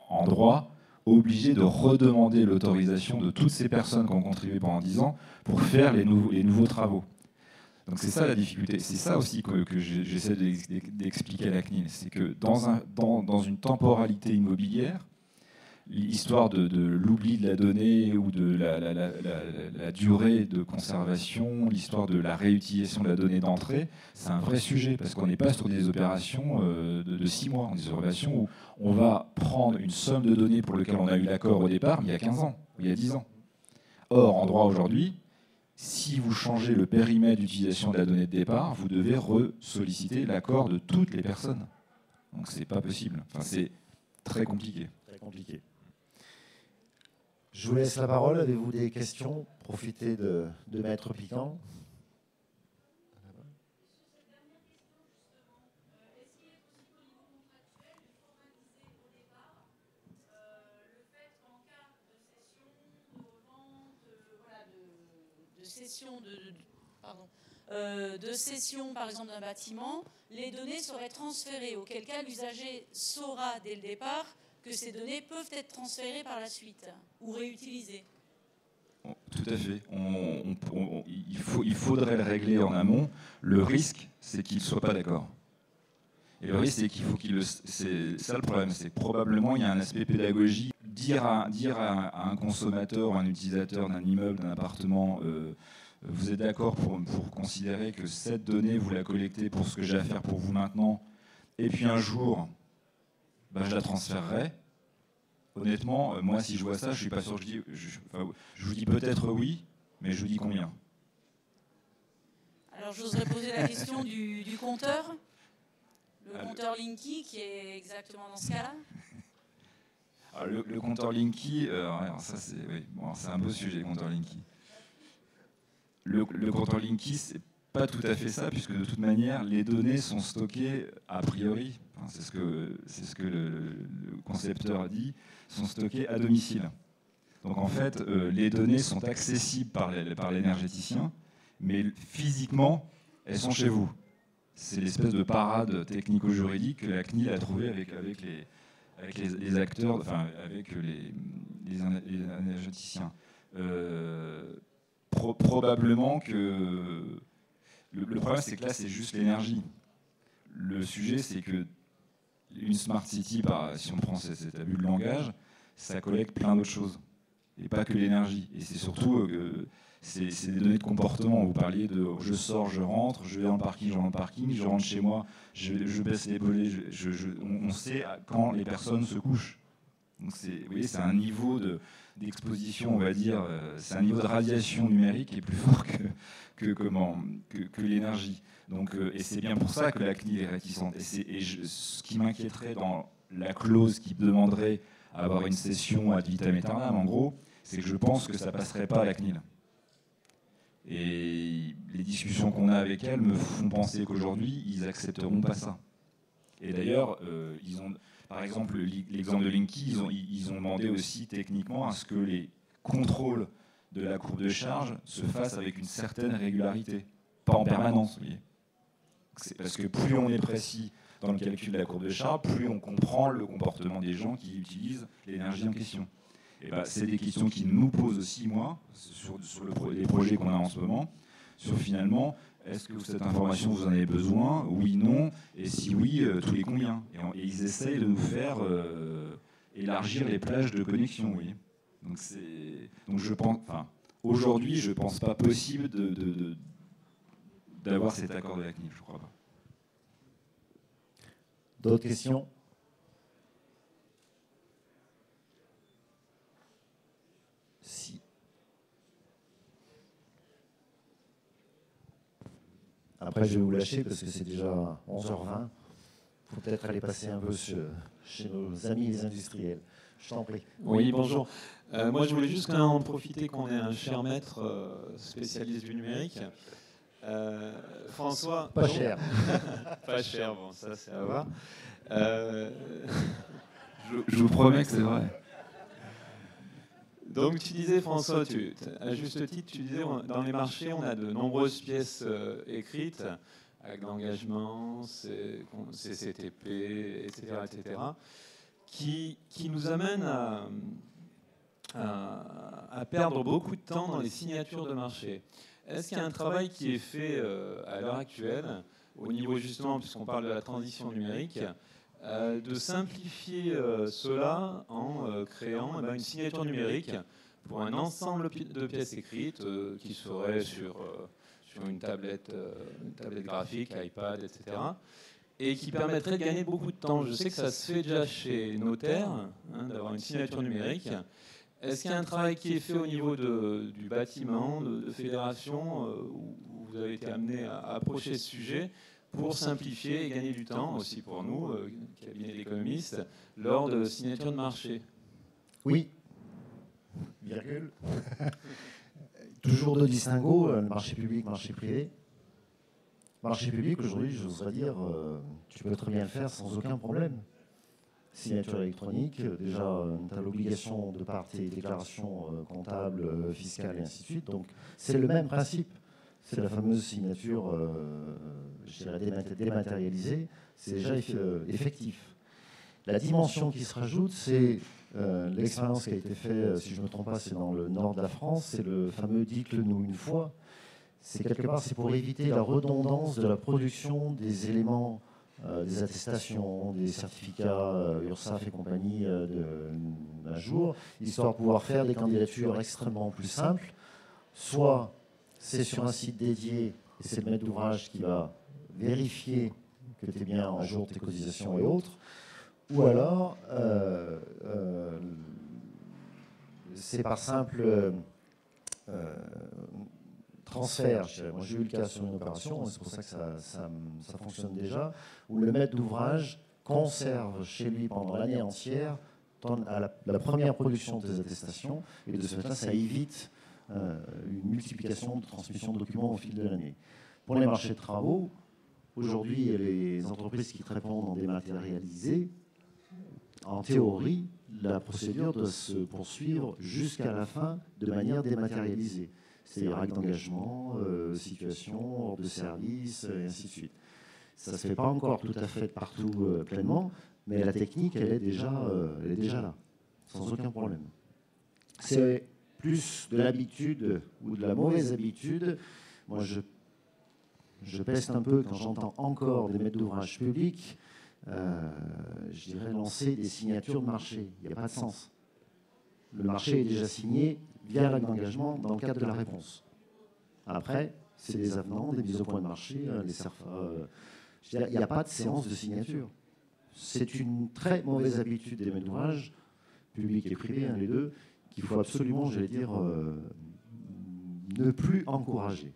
en droit obligé de redemander l'autorisation de toutes ces personnes qui ont contribué pendant 10 ans pour faire les nouveaux travaux. Donc c'est ça la difficulté. C'est ça aussi que j'essaie d'expliquer à la CNIL. C'est que dans une temporalité immobilière, l'histoire de l'oubli de la donnée ou de la durée de conservation, l'histoire de la réutilisation de la donnée d'entrée, c'est un vrai sujet parce qu'on n'est pas sur des opérations de 6 mois. On est sur des opérations où on va prendre une somme de données pour laquelle on a eu l'accord au départ, mais il y a 15 ans, ou il y a 10 ans. Or, en droit aujourd'hui, si vous changez le périmètre d'utilisation de la donnée de départ, vous devez solliciter l'accord de toutes les personnes. Donc c'est pas possible. Enfin, c'est très compliqué. Très compliqué. Je vous laisse la parole. Avez-vous des questions? Profitez de Maître Piquant. De cession, par exemple, d'un bâtiment, les données seraient transférées, auquel cas l'usager saura dès le départ que ces données peuvent être transférées par la suite ou réutilisées. Tout à fait. Il faudrait le régler en amont. Le risque, c'est qu'il ne soit pas d'accord. Et le risque, c'est qu'il faut qu'il... C'est ça le problème, c'est que probablement il y a un aspect pédagogique. Dire à un consommateur ou un utilisateur d'un immeuble, d'un appartement... vous êtes d'accord pour considérer que cette donnée, vous la collectez pour ce que j'ai à faire pour vous maintenant, et puis un jour, je la transférerai. Honnêtement, moi, si je vois ça, je ne suis pas sûr. Je vous dis peut-être oui, mais je vous dis combien. Alors, j'oserais poser la question du compteur, le compteur Linky, qui est exactement dans ce cas-là. Alors, le compteur Linky, ça, c'est un beau sujet, le compteur Linky. Le compteur Linky, c'est pas tout à fait ça, puisque de toute manière, les données sont stockées a priori, c'est ce que le concepteur a dit, sont stockées à domicile. Donc en fait, les données sont accessibles par l'énergéticien, mais physiquement, elles sont chez vous. C'est l'espèce de parade technico-juridique que la CNIL a trouvée avec les acteurs, enfin avec les énergéticiens. Probablement que le problème, c'est que là, c'est juste l'énergie. Le sujet, c'est que une smart city, si on prend cet abus de langage, ça collecte plein d'autres choses, et pas que l'énergie. Et c'est surtout c'est des données de comportement. Vous parliez de je sors, je rentre, je vais dans le parking, je rentre dans le parking, je rentre chez moi, je baisse les volets. On sait quand les personnes se couchent. Donc vous voyez, c'est un niveau d'exposition, on va dire, c'est un niveau de radiation numérique qui est plus fort que l'énergie. Donc, et c'est bien pour ça que la CNIL est réticente. Ce qui m'inquiéterait dans la clause qui demanderait à avoir une session ad vitam aeternam, en gros, c'est que je pense que ça ne passerait pas à la CNIL. Et les discussions qu'on a avec elle me font penser qu'aujourd'hui, ils n'accepteront pas ça. Et d'ailleurs, par exemple, l'exemple de Linky, ils ont demandé aussi techniquement à ce que les contrôles de la courbe de charge se fassent avec une certaine régularité, pas en permanence. Vous voyez. C'est parce que plus on est précis dans le calcul de la courbe de charge, plus on comprend le comportement des gens qui utilisent l'énergie en question. Et c'est des questions qui nous posent aussi, moi, sur les projets qu'on a en ce moment, sur finalement, est-ce que cette information, vous en avez besoin? Oui, non. Et si oui, tous les combien? Et ils essayent de nous faire élargir les plages de connexion, vous voyez. Donc je pense, aujourd'hui, je ne pense pas possible d'avoir cet accord de la CNIL, je ne crois pas. D'autres questions? Si. Après, je vais vous lâcher parce que c'est déjà 11h20. Il faut peut-être aller passer un peu chez nos amis les industriels. Je t'en prie. Oui, bonjour. Moi, je voulais juste en profiter qu'on ait un cher maître spécialiste du numérique. François. Pas cher. Pas cher, bon, ça c'est à voir. Je vous promets que c'est vrai. Donc tu disais, François, à juste titre, tu disais, dans les marchés, on a de nombreuses pièces écrites, avec l'engagement, CCTP, etc., qui nous amènent à perdre beaucoup de temps dans les signatures de marché. Est-ce qu'il y a un travail qui est fait à l'heure actuelle, au niveau justement, puisqu'on parle de la transition numérique, de simplifier cela en créant une signature numérique pour un ensemble de pièces écrites qui serait sur une tablette graphique, iPad, etc., et qui permettrait de gagner beaucoup de temps. Je sais que ça se fait déjà chez les notaires, d'avoir une signature numérique. Est-ce qu'il y a un travail qui est fait au niveau du bâtiment, de fédération, où vous avez été amené à approcher ce sujet pour simplifier et gagner du temps aussi pour nous, cabinet d'économistes, lors de signature de marché? Oui. Virgule. Toujours deux distinguos, le marché public, marché privé. Marché public, aujourd'hui, j'oserais dire, tu peux très bien le faire sans aucun problème. Signature électronique, déjà, tu as l'obligation de par tes déclarations comptables, fiscales et ainsi de suite. Donc, c'est le même principe. C'est la fameuse signature, je dirais, dématérialisée. C'est déjà effectif. La dimension qui se rajoute, c'est l'expérience qui a été faite, si je ne me trompe pas, c'est dans le nord de la France, c'est le fameux « dites-le-nous une fois ». C'est quelque part, c'est pour éviter la redondance de la production des éléments, des attestations, des certificats URSSAF et compagnie d'un jour, histoire de pouvoir faire des candidatures extrêmement plus simples. Soit c'est sur un site dédié et c'est le maître d'ouvrage qui va vérifier que tu es bien en jour tes cotisations et autres, ou alors c'est par simple transfert. Moi, j'ai eu le cas sur une opération, c'est pour ça que ça fonctionne déjà, où le maître d'ouvrage conserve chez lui pendant l'année entière la première production de tes attestations, et de ce fait-là, ça évite une multiplication de transmission de documents au fil de l'année. Pour les marchés de travaux, aujourd'hui, les entreprises qui te répondent en dématérialisé, en théorie, la procédure doit se poursuivre jusqu'à la fin de manière dématérialisée. C'est-à-dire acte d'engagement, situation, ordre de service, et ainsi de suite. Ça ne se fait pas encore tout à fait partout pleinement, mais la technique, elle est déjà là, sans aucun problème. C'est plus de l'habitude ou de la mauvaise habitude. Moi, je peste un peu quand j'entends encore des maîtres d'ouvrage publics, je dirais, lancer des signatures de marché. Il n'y a pas de sens. Le marché est déjà signé via l'acte d'engagement dans le cadre de la réponse. Après, c'est des avenants, des mises au point de marché, les CERFA. Il n'y a pas de séance de signature. C'est une très mauvaise habitude des maîtres d'ouvrage, publics et privés, les deux, qu'il faut absolument, j'allais dire, ne plus encourager.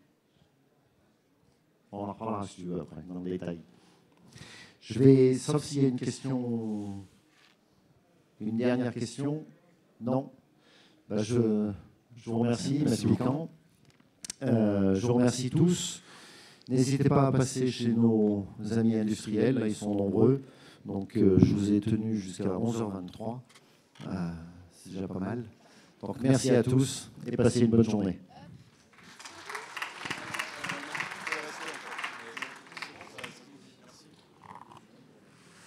On en reparlera si tu veux après, dans le détail. Je vais, sauf s'il y a une question, une dernière question. Non. Ben je vous remercie, M. Piquant. Je vous remercie tous. N'hésitez pas à passer chez nos amis industriels, là ils sont nombreux. Donc je vous ai tenu jusqu'à 11h23. C'est déjà pas mal. Donc merci à tous et passez une bonne journée.